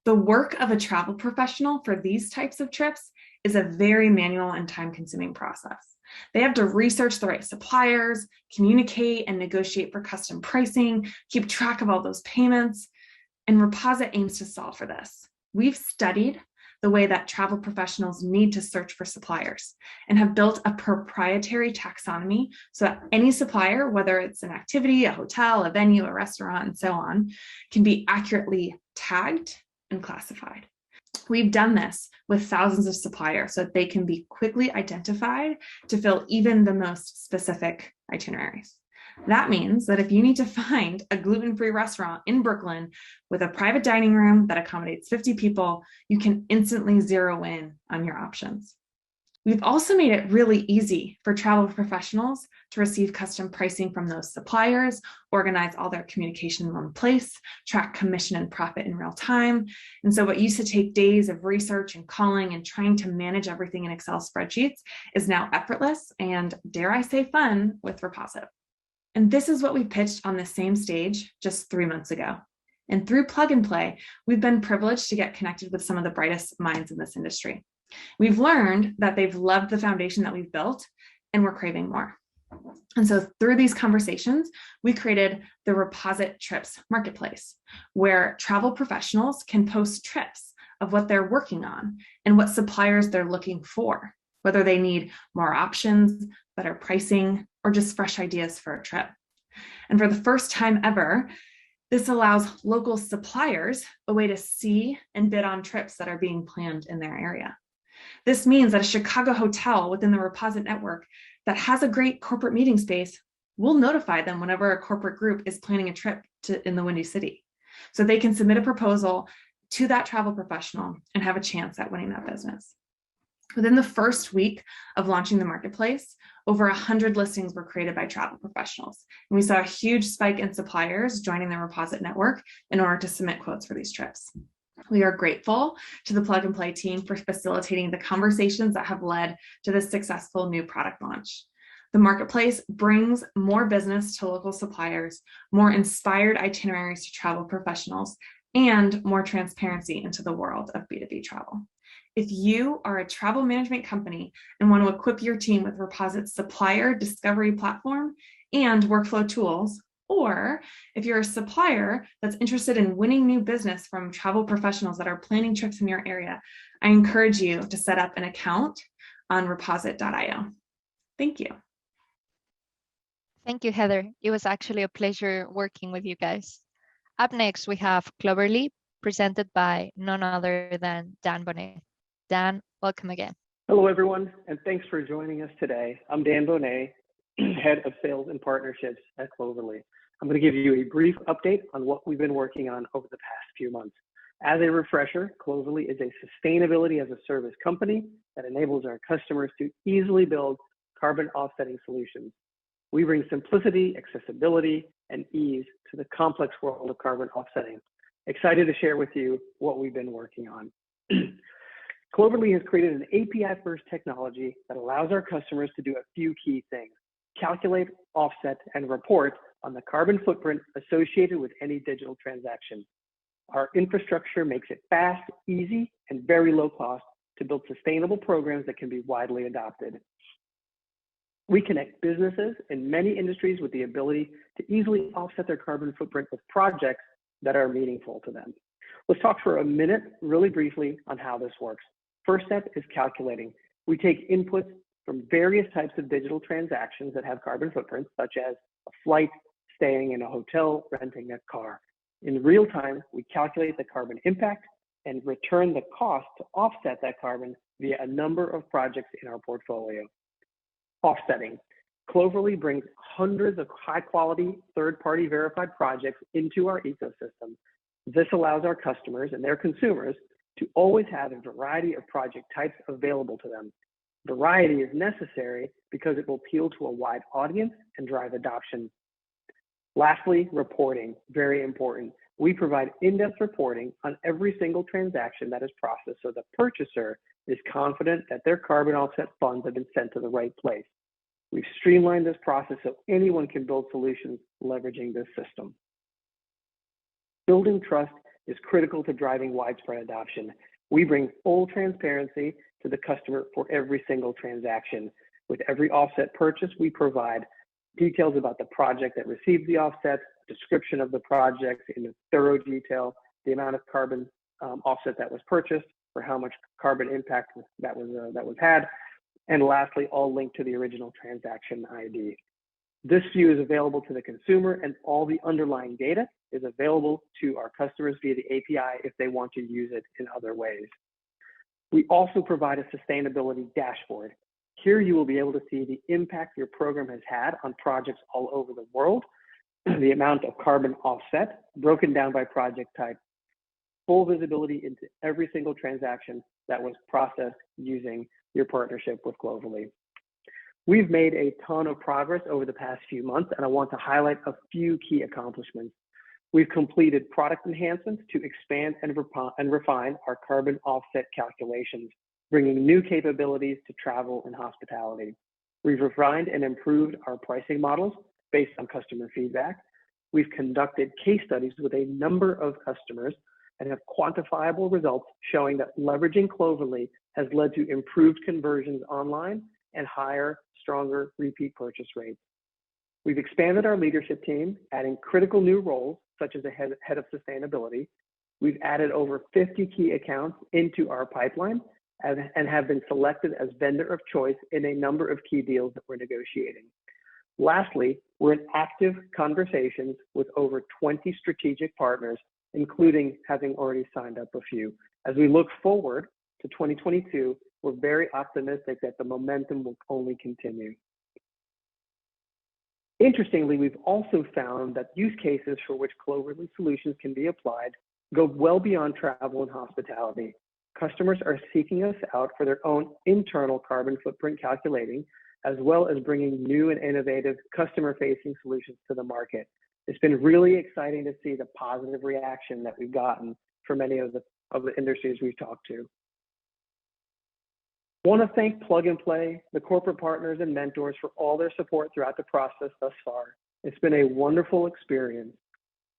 The work of a travel professional for these types of trips is a very manual and time-consuming process. They have to research the right suppliers, communicate and negotiate for custom pricing, keep track of all those payments, and Reposite aims to solve for this. We've studied the way that travel professionals need to search for suppliers and have built a proprietary taxonomy so that any supplier, whether it's an activity, a hotel, a venue, a restaurant, and so on, can be accurately tagged and classified. We've done this with thousands of suppliers so that they can be quickly identified to fill even the most specific itineraries. That means that if you need to find a gluten-free restaurant in Brooklyn with a private dining room that accommodates 50 people, you can instantly zero in on your options. We've also made it really easy for travel professionals to receive custom pricing from those suppliers, organize all their communication in one place, track commission and profit in real time. And so what used to take days of research and calling and trying to manage everything in Excel spreadsheets is now effortless and, dare I say, fun with Reposite. And this is what we pitched on the same stage just 3 months ago. And through Plug and Play, we've been privileged to get connected with some of the brightest minds in this industry. We've learned that they've loved the foundation that we've built, and we're craving more. And so through these conversations, we created the Reposite Trips Marketplace, where travel professionals can post trips of what they're working on and what suppliers they're looking for, whether they need more options, better pricing, or just fresh ideas for a trip. And for the first time ever, this allows local suppliers a way to see and bid on trips that are being planned in their area. This means that a Chicago hotel within the Reposite network that has a great corporate meeting space will notify them whenever a corporate group is planning a trip in the Windy City. So they can submit a proposal to that travel professional and have a chance at winning that business. Within the first week of launching the marketplace, over 100 listings were created by travel professionals. And we saw a huge spike in suppliers joining the Reposite network in order to submit quotes for these trips. We are grateful to the Plug and Play team for facilitating the conversations that have led to this successful new product launch. The marketplace brings more business to local suppliers, more inspired itineraries to travel professionals, and more transparency into the world of B2B travel. If you are a travel management company and want to equip your team with Reposite's supplier discovery platform and workflow tools, or if you're a supplier that's interested in winning new business from travel professionals that are planning trips in your area, I encourage you to set up an account on reposite.io. Thank you. Thank you, Heather. It was actually a pleasure working with you guys. Up next, we have Cloverly, presented by none other than Dan Bonet. Dan, welcome again. Hello, everyone, and thanks for joining us today. I'm Dan Bonet, Head of Sales and Partnerships at Cloverly. I'm going to give you a brief update on what we've been working on over the past few months. As a refresher, Cloverly is a sustainability as a service company that enables our customers to easily build carbon offsetting solutions. We bring simplicity, accessibility, and ease to the complex world of carbon offsetting. Excited to share with you what we've been working on. Cloverly has created an API-first technology that allows our customers to do a few key things: calculate, offset, and report on the carbon footprint associated with any digital transaction. Our infrastructure makes it fast, easy, and very low cost to build sustainable programs that can be widely adopted. We connect businesses in many industries with the ability to easily offset their carbon footprint with projects that are meaningful to them. Let's talk for a minute, really briefly, on how this works. First step is calculating. We take inputs from various types of digital transactions that have carbon footprints, such as a flight, staying in a hotel, renting a car. In real time, we calculate the carbon impact and return the cost to offset that carbon via a number of projects in our portfolio. Offsetting. Cloverly brings hundreds of high-quality, third-party verified projects into our ecosystem. This allows our customers and their consumers to always have a variety of project types available to them. Variety is necessary because it will appeal to a wide audience and drive adoption. Lastly, reporting, very important. We provide in-depth reporting on every single transaction that is processed so the purchaser is confident that their carbon offset funds have been sent to the right place. We've streamlined this process so anyone can build solutions leveraging this system. Building trust is critical to driving widespread adoption. We bring full transparency to the customer for every single transaction. With every offset purchase, we provide details about the project that received the offset, description of the project in thorough detail, the amount of carbon offset that was purchased, for how much carbon impact that was had, and lastly, all linked to the original transaction ID. This view is available to the consumer, and all the underlying data is available to our customers via the API if they want to use it in other ways. We also provide a sustainability dashboard. Here you will be able to see the impact your program has had on projects all over the world, the amount of carbon offset broken down by project type, full visibility into every single transaction that was processed using your partnership with Cloverly. We've made a ton of progress over the past few months, and I want to highlight a few key accomplishments. We've completed product enhancements to expand and refine our carbon offset calculations, bringing new capabilities to travel and hospitality. We've refined and improved our pricing models based on customer feedback. We've conducted case studies with a number of customers and have quantifiable results showing that leveraging Cloverly has led to improved conversions online and higher, stronger repeat purchase rates. We've expanded our leadership team, adding critical new roles, such as a head of sustainability. We've added over 50 key accounts into our pipeline and have been selected as vendor of choice in a number of key deals that we're negotiating. Lastly, we're in active conversations with over 20 strategic partners, including having already signed up a few. As we look forward to 2022, we're very optimistic that the momentum will only continue. Interestingly, we've also found that use cases for which Cloverly solutions can be applied go well beyond travel and hospitality. Customers are seeking us out for their own internal carbon footprint calculating, as well as bringing new and innovative customer-facing solutions to the market. It's been really exciting to see the positive reaction that we've gotten from many of the industries we've talked to. I want to thank Plug and Play, the corporate partners and mentors for all their support throughout the process thus far. It's been a wonderful experience.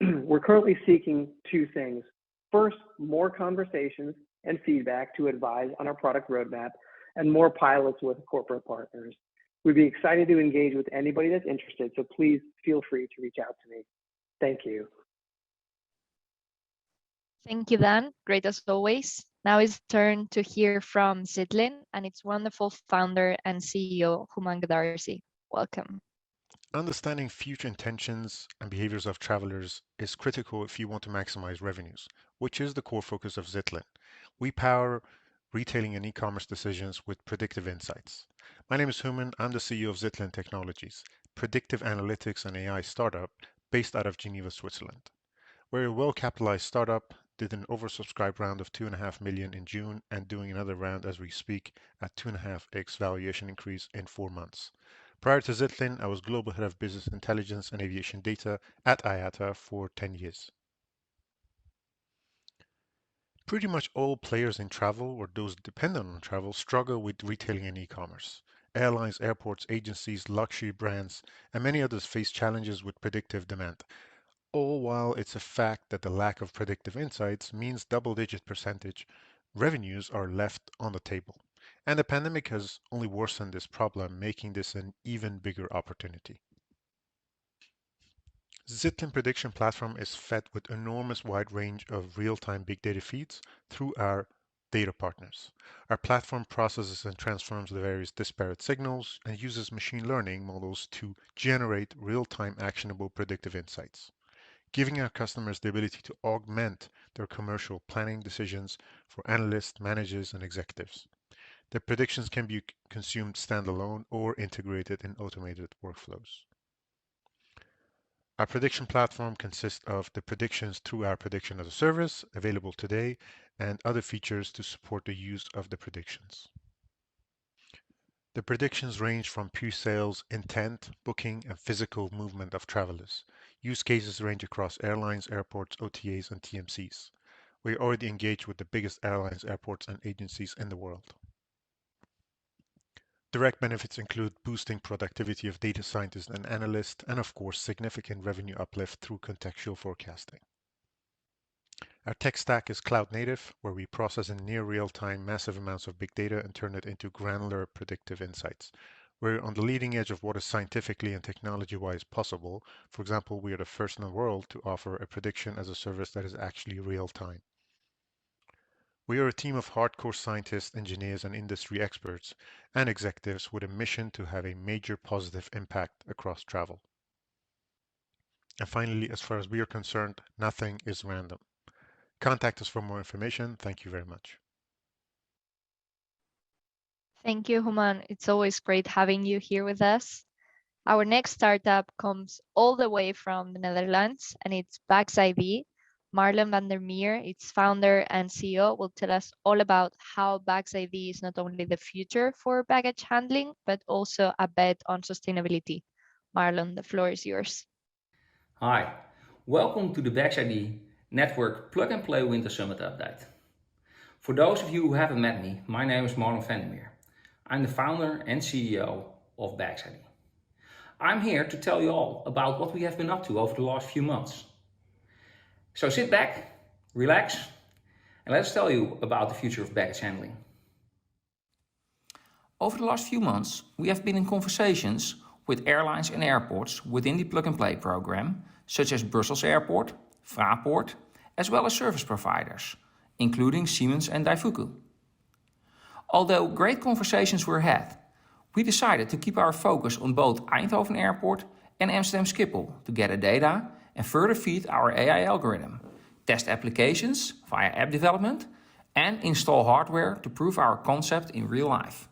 We're currently seeking two things. First, more conversations and feedback to advise on our product roadmap, and more pilots with corporate partners. We'd be excited to engage with anybody that's interested, so please feel free to reach out to me. Thank you. Thank you, Dan. Great as always. Now it's turn to hear from Zytlyn and its wonderful founder and CEO, Human Darcy. Welcome. Understanding future intentions and behaviors of travelers is critical if you want to maximize revenues, which is the core focus of Zytlyn. We power retailing and e-commerce decisions with predictive insights. My name is Human. I'm the CEO of Zytlyn Technologies, predictive analytics and AI startup based out of Geneva, Switzerland. We're a well-capitalized startup, did an oversubscribed round of 2.5 million in June and doing another round as we speak at 2.5x valuation increase in 4 months. Prior to Zytlyn, I was Global Head of Business Intelligence and Aviation Data at IATA for 10 years. Pretty much all players in travel, or those dependent on travel, struggle with retailing and e-commerce. Airlines, airports, agencies, luxury brands, and many others face challenges with predictive demand. All while it's a fact that the lack of predictive insights means double-digit percentage revenues are left on the table. And the pandemic has only worsened this problem, making this an even bigger opportunity. Zytlyn prediction platform is fed with enormous wide range of real-time big data feeds through our data partners. Our platform processes and transforms the various disparate signals and uses machine learning models to generate real-time actionable predictive insights, giving our customers the ability to augment their commercial planning decisions for analysts, managers, and executives. The predictions can be consumed standalone or integrated in automated workflows. Our prediction platform consists of the predictions through our prediction as a service available today and other features to support the use of the predictions. The predictions range from pre-sales, intent, booking, and physical movement of travelers. Use cases range across airlines, airports, OTAs, and TMCs. We already engage with the biggest airlines, airports, and agencies in the world. Direct benefits include boosting productivity of data scientists and analysts, and of course, significant revenue uplift through contextual forecasting. Our tech stack is cloud native, where we process in near real time massive amounts of big data and turn it into granular predictive insights. We're on the leading edge of what is scientifically and technology-wise possible. For example, we are the first in the world to offer a prediction as a service that is actually real time. We are a team of hardcore scientists, engineers, and industry experts and executives with a mission to have a major positive impact across travel. And finally, as far as we are concerned, nothing is random. Contact us for more information. Thank you very much. Thank you, Human. It's always great having you here with us. Our next startup comes all the way from the Netherlands, and it's BagsID. Marlon van der Meer, its founder and CEO, will tell us all about how BagsID is not only the future for baggage handling, but also a bet on sustainability. Marlon, the floor is yours. Hi, welcome to the BagsID Network Plug and Play Winter Summit update. For those of you who haven't met me, my name is Marlon van der Meer. I'm the founder and CEO of BagsID. I'm here to tell you all about what we have been up to over the last few months. So sit back, relax, and let's tell you about the future of baggage handling. Over the last few months, we have been in conversations with airlines and airports within the Plug and Play program, such as Brussels Airport, Fraport, as well as service providers, including Siemens and Daifuku. Although great conversations were had, we decided to keep our focus on both Eindhoven Airport and Amsterdam Schiphol to gather data and further feed our AI algorithm, test applications via app development, and install hardware to prove our concept in real life.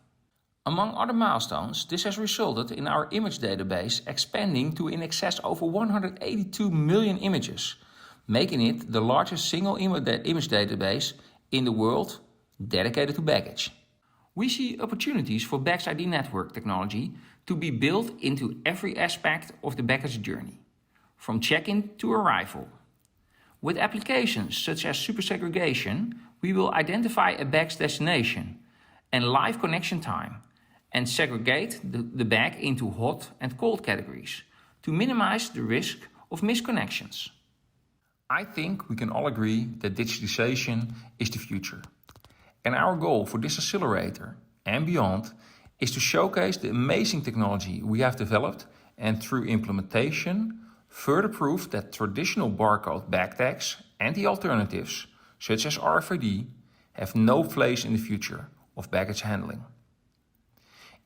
Among other milestones, this has resulted in our image database expanding to in excess over 182 million images, making it the largest single image database in the world dedicated to baggage. We see opportunities for BagsID network technology to be built into every aspect of the baggage journey, from check-in to arrival. With applications such as super segregation, we will identify a bag's destination and live connection time and segregate the bag into hot and cold categories to minimize the risk of misconnections. I think we can all agree that digitization is the future. And our goal for this accelerator and beyond is to showcase the amazing technology we have developed and through implementation further prove that traditional barcode bag tags and the alternatives, such as RFID, have no place in the future of baggage handling.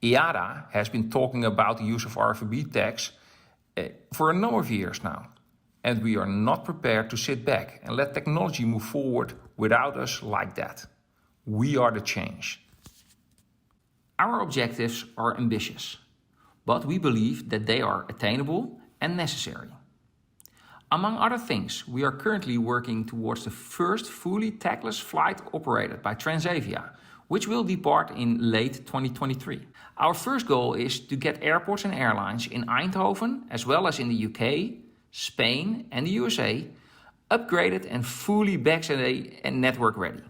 IATA has been talking about the use of RFID tags for a number of years now, and we are not prepared to sit back and let technology move forward without us like that. We are the change. Our objectives are ambitious, but we believe that they are attainable and necessary. Among other things, we are currently working towards the first fully tagless flight operated by ZeroAvia, which will depart in late 2023. Our first goal is to get airports and airlines in Eindhoven, as well as in the UK, Spain and the USA, upgraded and fully BagsID and network ready.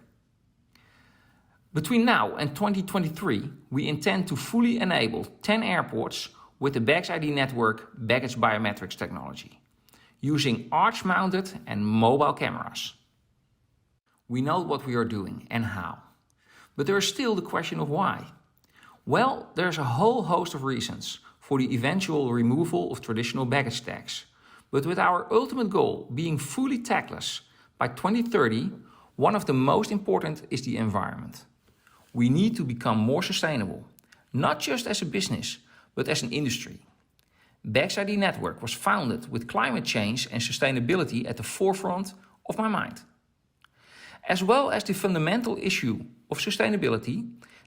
Between now and 2023, we intend to fully enable 10 airports with the BagsID network baggage biometrics technology, using arch-mounted and mobile cameras. We know what we are doing and how, but there is still the question of why. Well, there's a whole host of reasons for the eventual removal of traditional baggage tags, but with our ultimate goal being fully tagless by 2030, One of the most important is the environment. We need to become more sustainable, not just as a business, but as an industry. BagsID Network was founded with climate change and sustainability at the forefront of my mind. As well as the fundamental issue of sustainability,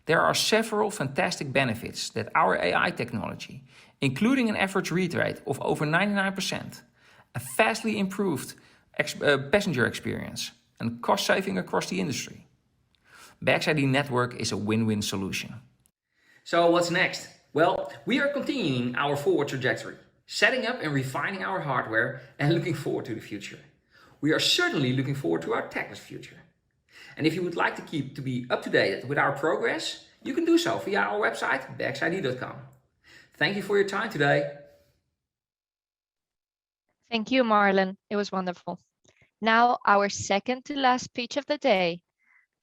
there are several fantastic benefits that our AI technology, including an average read rate of over 99%, a vastly improved passenger experience, and cost saving across the industry. BagsID Network is a win-win solution. So what's next? Well, we are continuing our forward trajectory, setting up and refining our hardware and looking forward to the future. We are certainly looking forward to our techless future. And if you would like to be up to date with our progress, you can do so via our website, BagsID.com. Thank you for your time today. Thank you, Marlon. It was wonderful. Now, our second to last speech of the day,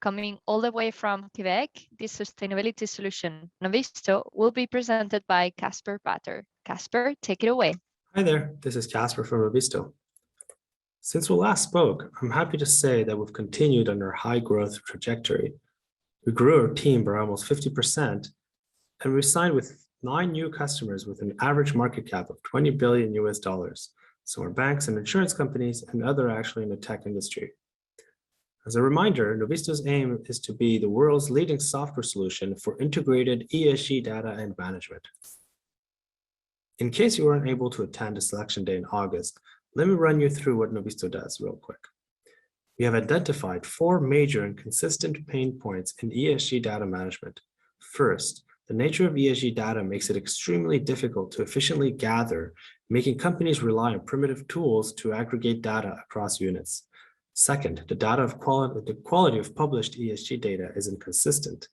coming all the way from Quebec, this sustainability solution, Novisto, will be presented by Casper Batter. Casper, take it away. Hi there, this is Casper from Novisto. Since we last spoke, I'm happy to say that we've continued on our high growth trajectory. We grew our team by almost 50%, and we signed with 9 new customers with an average market cap of $20 billion US. Some are banks and insurance companies, and other actually in the tech industry. As a reminder, Novisto's aim is to be the world's leading software solution for integrated ESG data and management. In case you weren't able to attend the selection day in August, let me run you through what Novisto does real quick. We have identified 4 major and consistent pain points in ESG data management. First, the nature of ESG data makes it extremely difficult to efficiently gather, making companies rely on primitive tools to aggregate data across units. Second, the quality of published ESG data is inconsistent.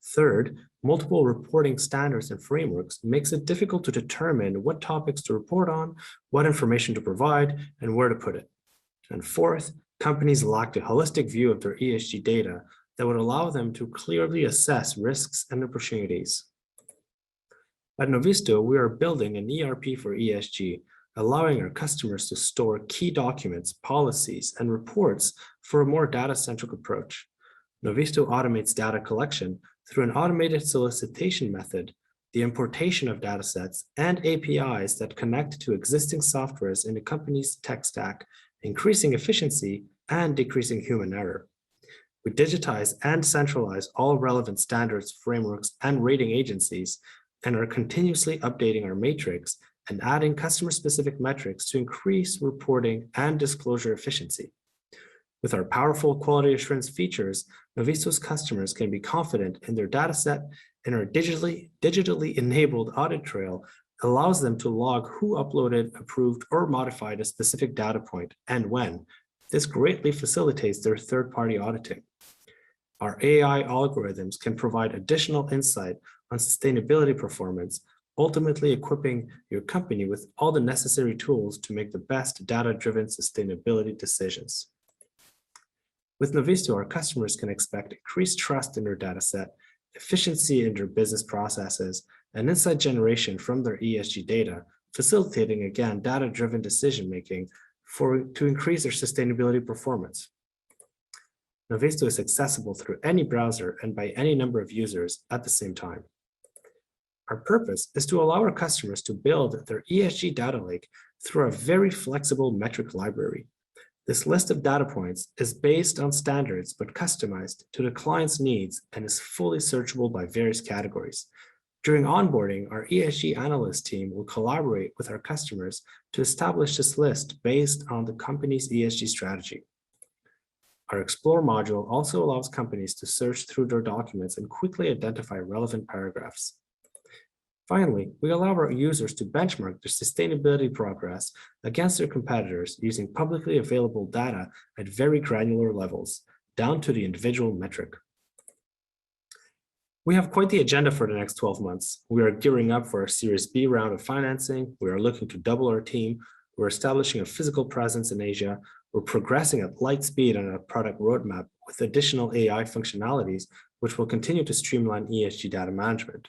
Third, multiple reporting standards and frameworks makes it difficult to determine what topics to report on, what information to provide, and where to put it. And fourth, companies lack a holistic view of their ESG data that would allow them to clearly assess risks and opportunities. At Novisto, we are building an ERP for ESG, allowing our customers to store key documents, policies, and reports for a more data-centric approach. Novisto automates data collection through an automated solicitation method, the importation of datasets, and APIs that connect to existing softwares in the company's tech stack, increasing efficiency and decreasing human error. We digitize and centralize all relevant standards, frameworks, and rating agencies, and are continuously updating our matrix and adding customer-specific metrics to increase reporting and disclosure efficiency. With our powerful quality assurance features, Novisto's customers can be confident in their dataset, and our digitally enabled audit trail allows them to log who uploaded, approved, or modified a specific data point and when. This greatly facilitates their third-party auditing. Our AI algorithms can provide additional insight on sustainability performance, ultimately equipping your company with all the necessary tools to make the best data-driven sustainability decisions. With Novisto, our customers can expect increased trust in their dataset, efficiency in their business processes, and insight generation from their ESG data, facilitating, again, data-driven decision-making to increase their sustainability performance. Novisto is accessible through any browser and by any number of users at the same time. Our purpose is to allow our customers to build their ESG data lake through a very flexible metric library. This list of data points is based on standards but customized to the client's needs and is fully searchable by various categories. During onboarding, our ESG analyst team will collaborate with our customers to establish this list based on the company's ESG strategy. Our Explore module also allows companies to search through their documents and quickly identify relevant paragraphs. Finally, we allow our users to benchmark their sustainability progress against their competitors using publicly available data at very granular levels, down to the individual metric. We have quite the agenda for the next 12 months. We are gearing up for our Series B round of financing. We are looking to double our team. We're establishing a physical presence in Asia. We're progressing at light speed on our product roadmap with additional AI functionalities, which will continue to streamline ESG data management.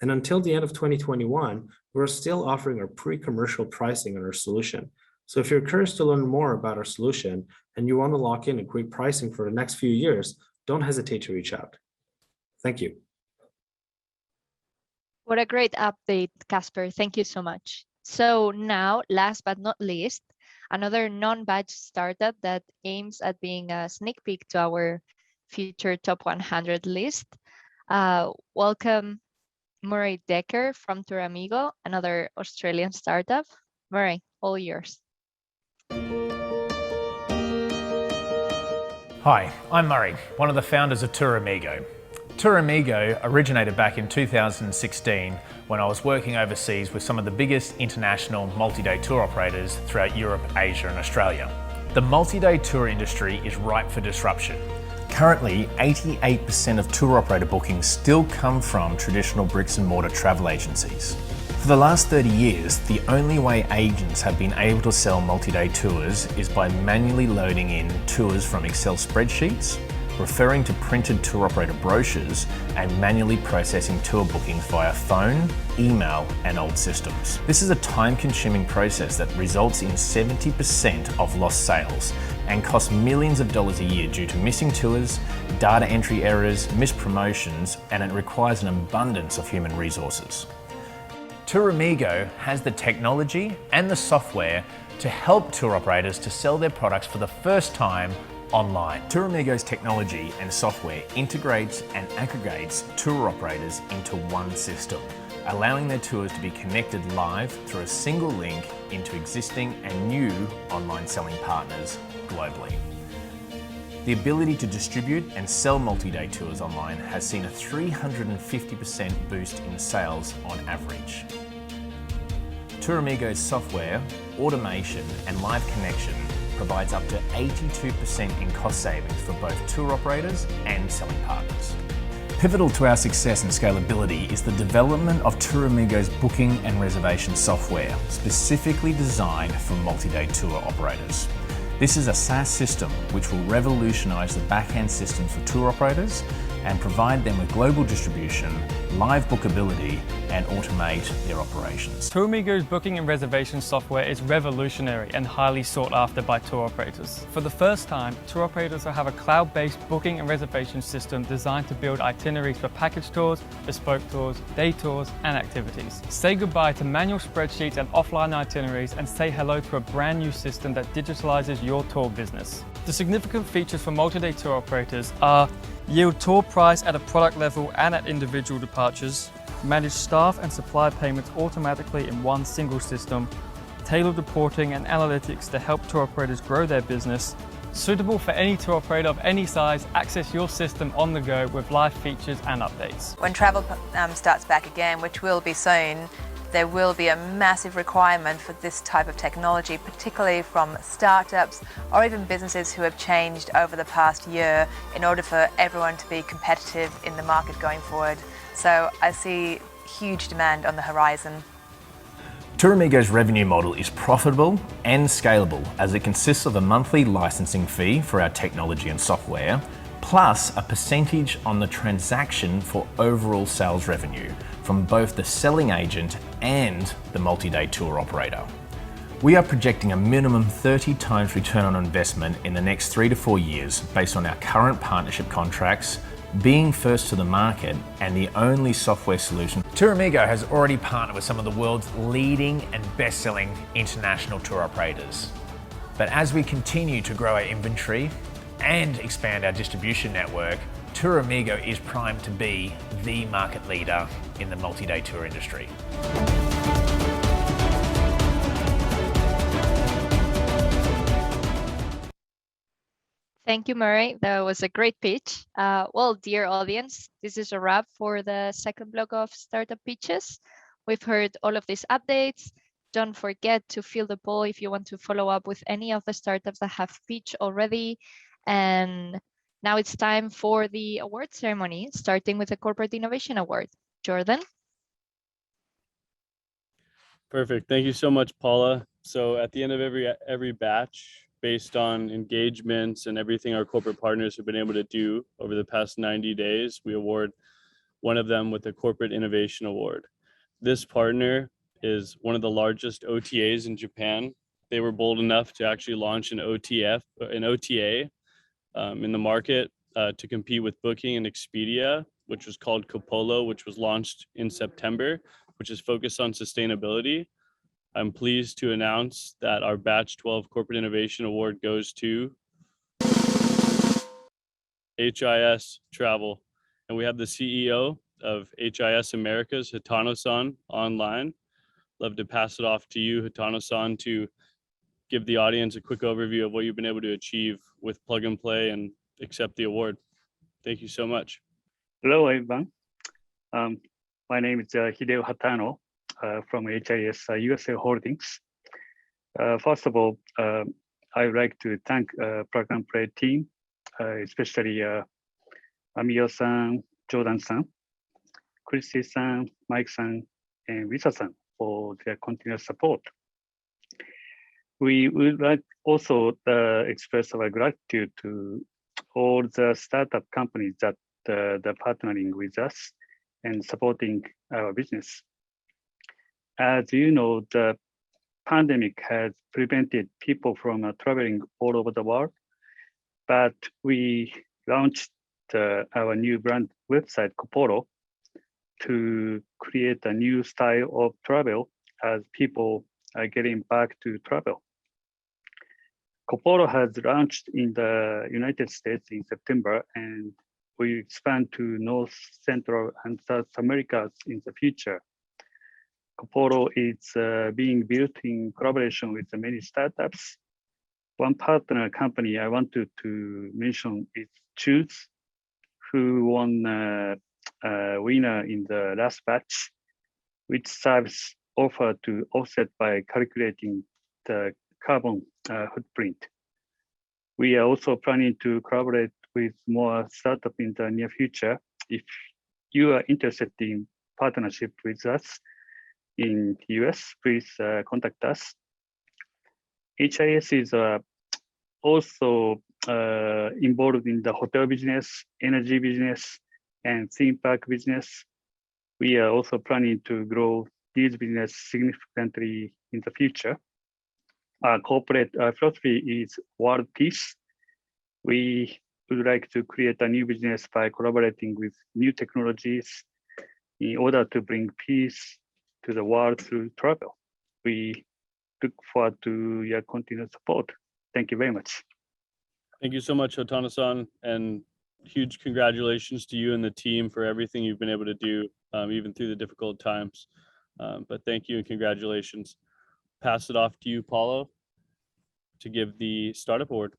And until the end of 2021, we're still offering our pre-commercial pricing on our solution. So if you're curious to learn more about our solution and you want to lock in a great pricing for the next few years, don't hesitate to reach out. Thank you. What a great update, Casper. Thank you so much. So now, last but not least, another non-badge startup that aims at being a sneak peek to our future top 100 list. Welcome Murray Decker from Amigo, another Australian startup. Murray, all yours. Hi, I'm Murray, one of the founders of Amigo. Amigo originated back in 2016 when I was working overseas with some of the biggest international multi-day tour operators throughout Europe, Asia and Australia. The multi-day tour industry is ripe for disruption. Currently, 88% of tour operator bookings still come from traditional bricks and mortar travel agencies. For the last 30 years, the only way agents have been able to sell multi-day tours is by manually loading in tours from Excel spreadsheets, referring to printed tour operator brochures, and manually processing tour bookings via phone, email, and old systems. This is a time-consuming process that results in 70% of lost sales and costs millions of dollars a year due to missing tours, data entry errors, missed promotions, and it requires an abundance of human resources. Amigo has the technology and the software to help tour operators to sell their products for the first time online. Amigo's technology and software integrates and aggregates tour operators into one system, allowing their tours to be connected live through a single link into existing and new online selling partners globally. The ability to distribute and sell multi-day tours online has seen a 350% boost in sales on average. Amigo's software, automation, and live connection provides up to 82% in cost savings for both tour operators and selling partners. Pivotal to our success and scalability is the development of Amigo's booking and reservation software, specifically designed for multi-day tour operators. This is a SaaS system which will revolutionize the back-end systems for tour operators and provide them with global distribution, live bookability, and automate their operations. Amigo's booking and reservation software is revolutionary and highly sought after by tour operators. For the first time, tour operators will have a cloud-based booking and reservation system designed to build itineraries for package tours, bespoke tours, day tours, and activities. Say goodbye to manual spreadsheets and offline itineraries and say hello to a brand new system that digitalizes your tour business. The significant features for multi-day tour operators are yield tour price at a product level and at individual departures, manage staff and supply payments automatically in one single system, tailored reporting and analytics to help tour operators grow their business, suitable for any tour operator of any size, access your system on the go with live features and updates. When travel starts back again, which will be soon, there will be a massive requirement for this type of technology, particularly from startups or even businesses who have changed over the past year in order for everyone to be competitive in the market going forward. So I see huge demand on the horizon. Amigo's revenue model is profitable and scalable as it consists of a monthly licensing fee for our technology and software, plus a percentage on the transaction for overall sales revenue from both the selling agent and the multi-day tour operator. We are projecting a minimum 30 times return on investment in the next 3 to 4 years based on our current partnership contracts, being first to the market and the only software solution. Amigo has already partnered with some of the world's leading and best-selling international tour operators. But as we continue to grow our inventory and expand our distribution network, Amigo is primed to be the market leader in the multi-day tour industry. Thank you, Murray. That was a great pitch. Well, dear audience, this is a wrap for the second block of startup pitches. We've heard all of these updates. Don't forget to fill the poll if you want to follow up with any of the startups that have pitched already. And now it's time for the award ceremony, starting with the Corporate Innovation Award. Jordan? Perfect. Thank you so much, Paula. So at the end of every batch, based on engagements and everything our corporate partners have been able to do over the past 90 days, we award one of them with the Corporate Innovation Award. This partner is one of the largest OTAs in Japan, they were bold enough to actually launch an OTA in the market to compete with Booking and Expedia, which was called Copolo, which was launched in September, which is focused on sustainability. I'm pleased to announce that our Batch 12 Corporate Innovation Award goes to HIS Travel. And we have the CEO of HIS Americas, Hitano-san, online. Love to pass it off to you, Hitano-san, to give the audience a quick overview of what you've been able to achieve with Plug and Play and accept the award. Thank you so much. Hello, everyone. My name is Hideo Hatano from HIS USA Holdings. First of all, I would like to thank Plug and Play team, especially Amigo-san, Jordan-san, Christy-san, Mike-san, and Lisa-san for their continuous support. We would like also express our gratitude to all the startup companies that are partnering with us and supporting our business. As you know, the pandemic has prevented people from traveling all over the world, but we launched our new brand website, Copolo, to create a new style of travel as people are getting back to travel. Copolo has launched in the United States in September, and we expand to North, Central, and South America in the future. Copolo is being built in collaboration with many startups. One partner company I wanted to mention is Choose, who won a winner in the last batch, which serves offer to offset by calculating the carbon footprint. We are also planning to collaborate with more startups in the near future. If you are interested in partnership with us in US, please contact us. HIS is also involved in the hotel business, energy business, and theme park business. We are also planning to grow these business significantly in the future. Our corporate philosophy is world peace. We would like to create a new business by collaborating with new technologies in order to bring peace to the world through travel. We look forward to your continued support. Thank you very much. Thank you so much, Hitano-san, and huge congratulations to you and the team for everything you've been able to do, even through the difficult times. But thank you and congratulations. Pass it off to you, Paulo, to give the Startup Award.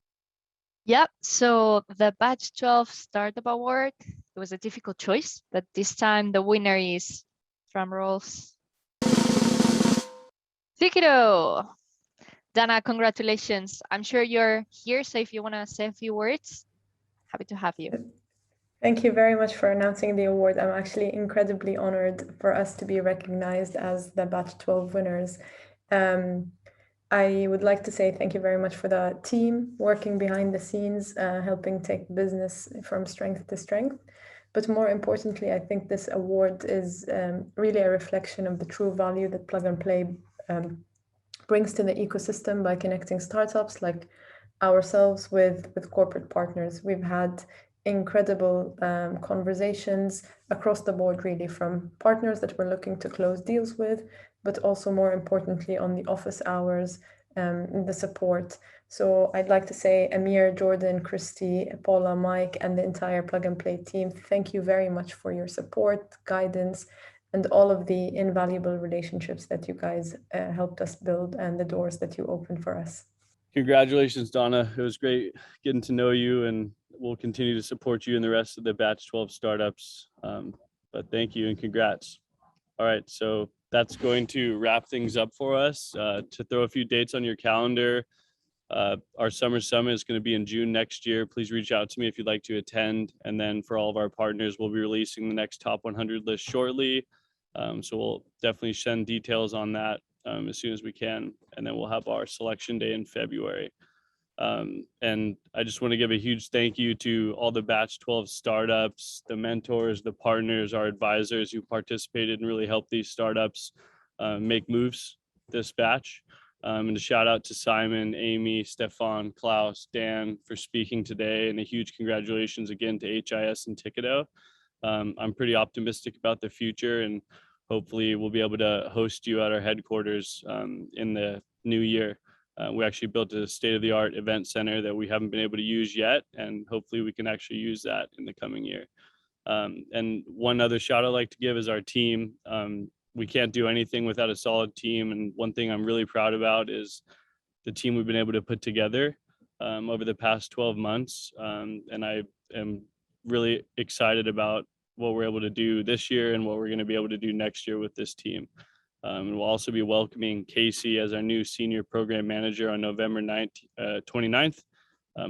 Yep, so the Batch 12 Startup Award, it was a difficult choice, but this time the winner is, drum rolls, Tickitto. Dana, congratulations. I'm sure you're here, so if you want to say a few words, happy to have you. Thank you very much for announcing the award. I'm actually incredibly honored for us to be recognized as the Batch 12 winners. I would like to say thank you very much for the team working behind the scenes, helping take business from strength to strength. But more importantly, I think this award is really a reflection of the true value that Plug and Play brings to the ecosystem by connecting startups like ourselves with corporate partners. We've had incredible conversations across the board, really, from partners that we're looking to close deals with, but also more importantly on the office hours, the support. So I'd like to say Amir, Jordan, Christy, Paula, Mike, and the entire Plug and Play team, thank you very much for your support, guidance, and all of the invaluable relationships that you guys helped us build and the doors that you opened for us. Congratulations, Donna. It was great getting to know you, and we'll continue to support you and the rest of the Batch 12 startups. But thank you and congrats. All right, so that's going to wrap things up for us. To throw a few dates on your calendar, our Summer Summit is going to be in June next year. Please reach out to me if you'd like to attend. And then for all of our partners, we'll be releasing the next top 100 list shortly. So we'll definitely send details on that as soon as we can. And then we'll have our selection day in February. And I just want to give a huge thank you to all the Batch 12 startups, the mentors, the partners, our advisors who participated and really helped these startups make moves this batch. And a shout out to Simon, Amy, Stefan, Klaus, Dan for speaking today, and a huge congratulations again to HIS and Tickitto. I'm pretty optimistic about the future, and hopefully we'll be able to host you at our headquarters in the new year. We actually built a state-of-the-art event center that we haven't been able to use yet, and hopefully we can actually use that in the coming year. And one other shout I'd like to give is our team. We can't do anything without a solid team, and one thing I'm really proud about is the team we've been able to put together over the past 12 months. And I am really excited about what we're able to do this year and what we're going to be able to do next year with this team. And we'll also be welcoming Casey as our new senior program manager on November 29th.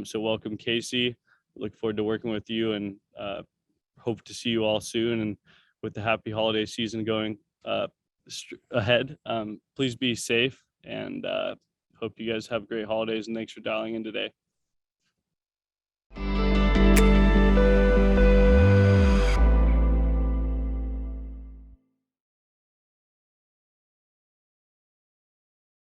So welcome, Casey. Look forward to working with you, and hope to see you all soon. And with the happy holiday season going ahead, please be safe, and hope you guys have great holidays, and thanks for dialing in today.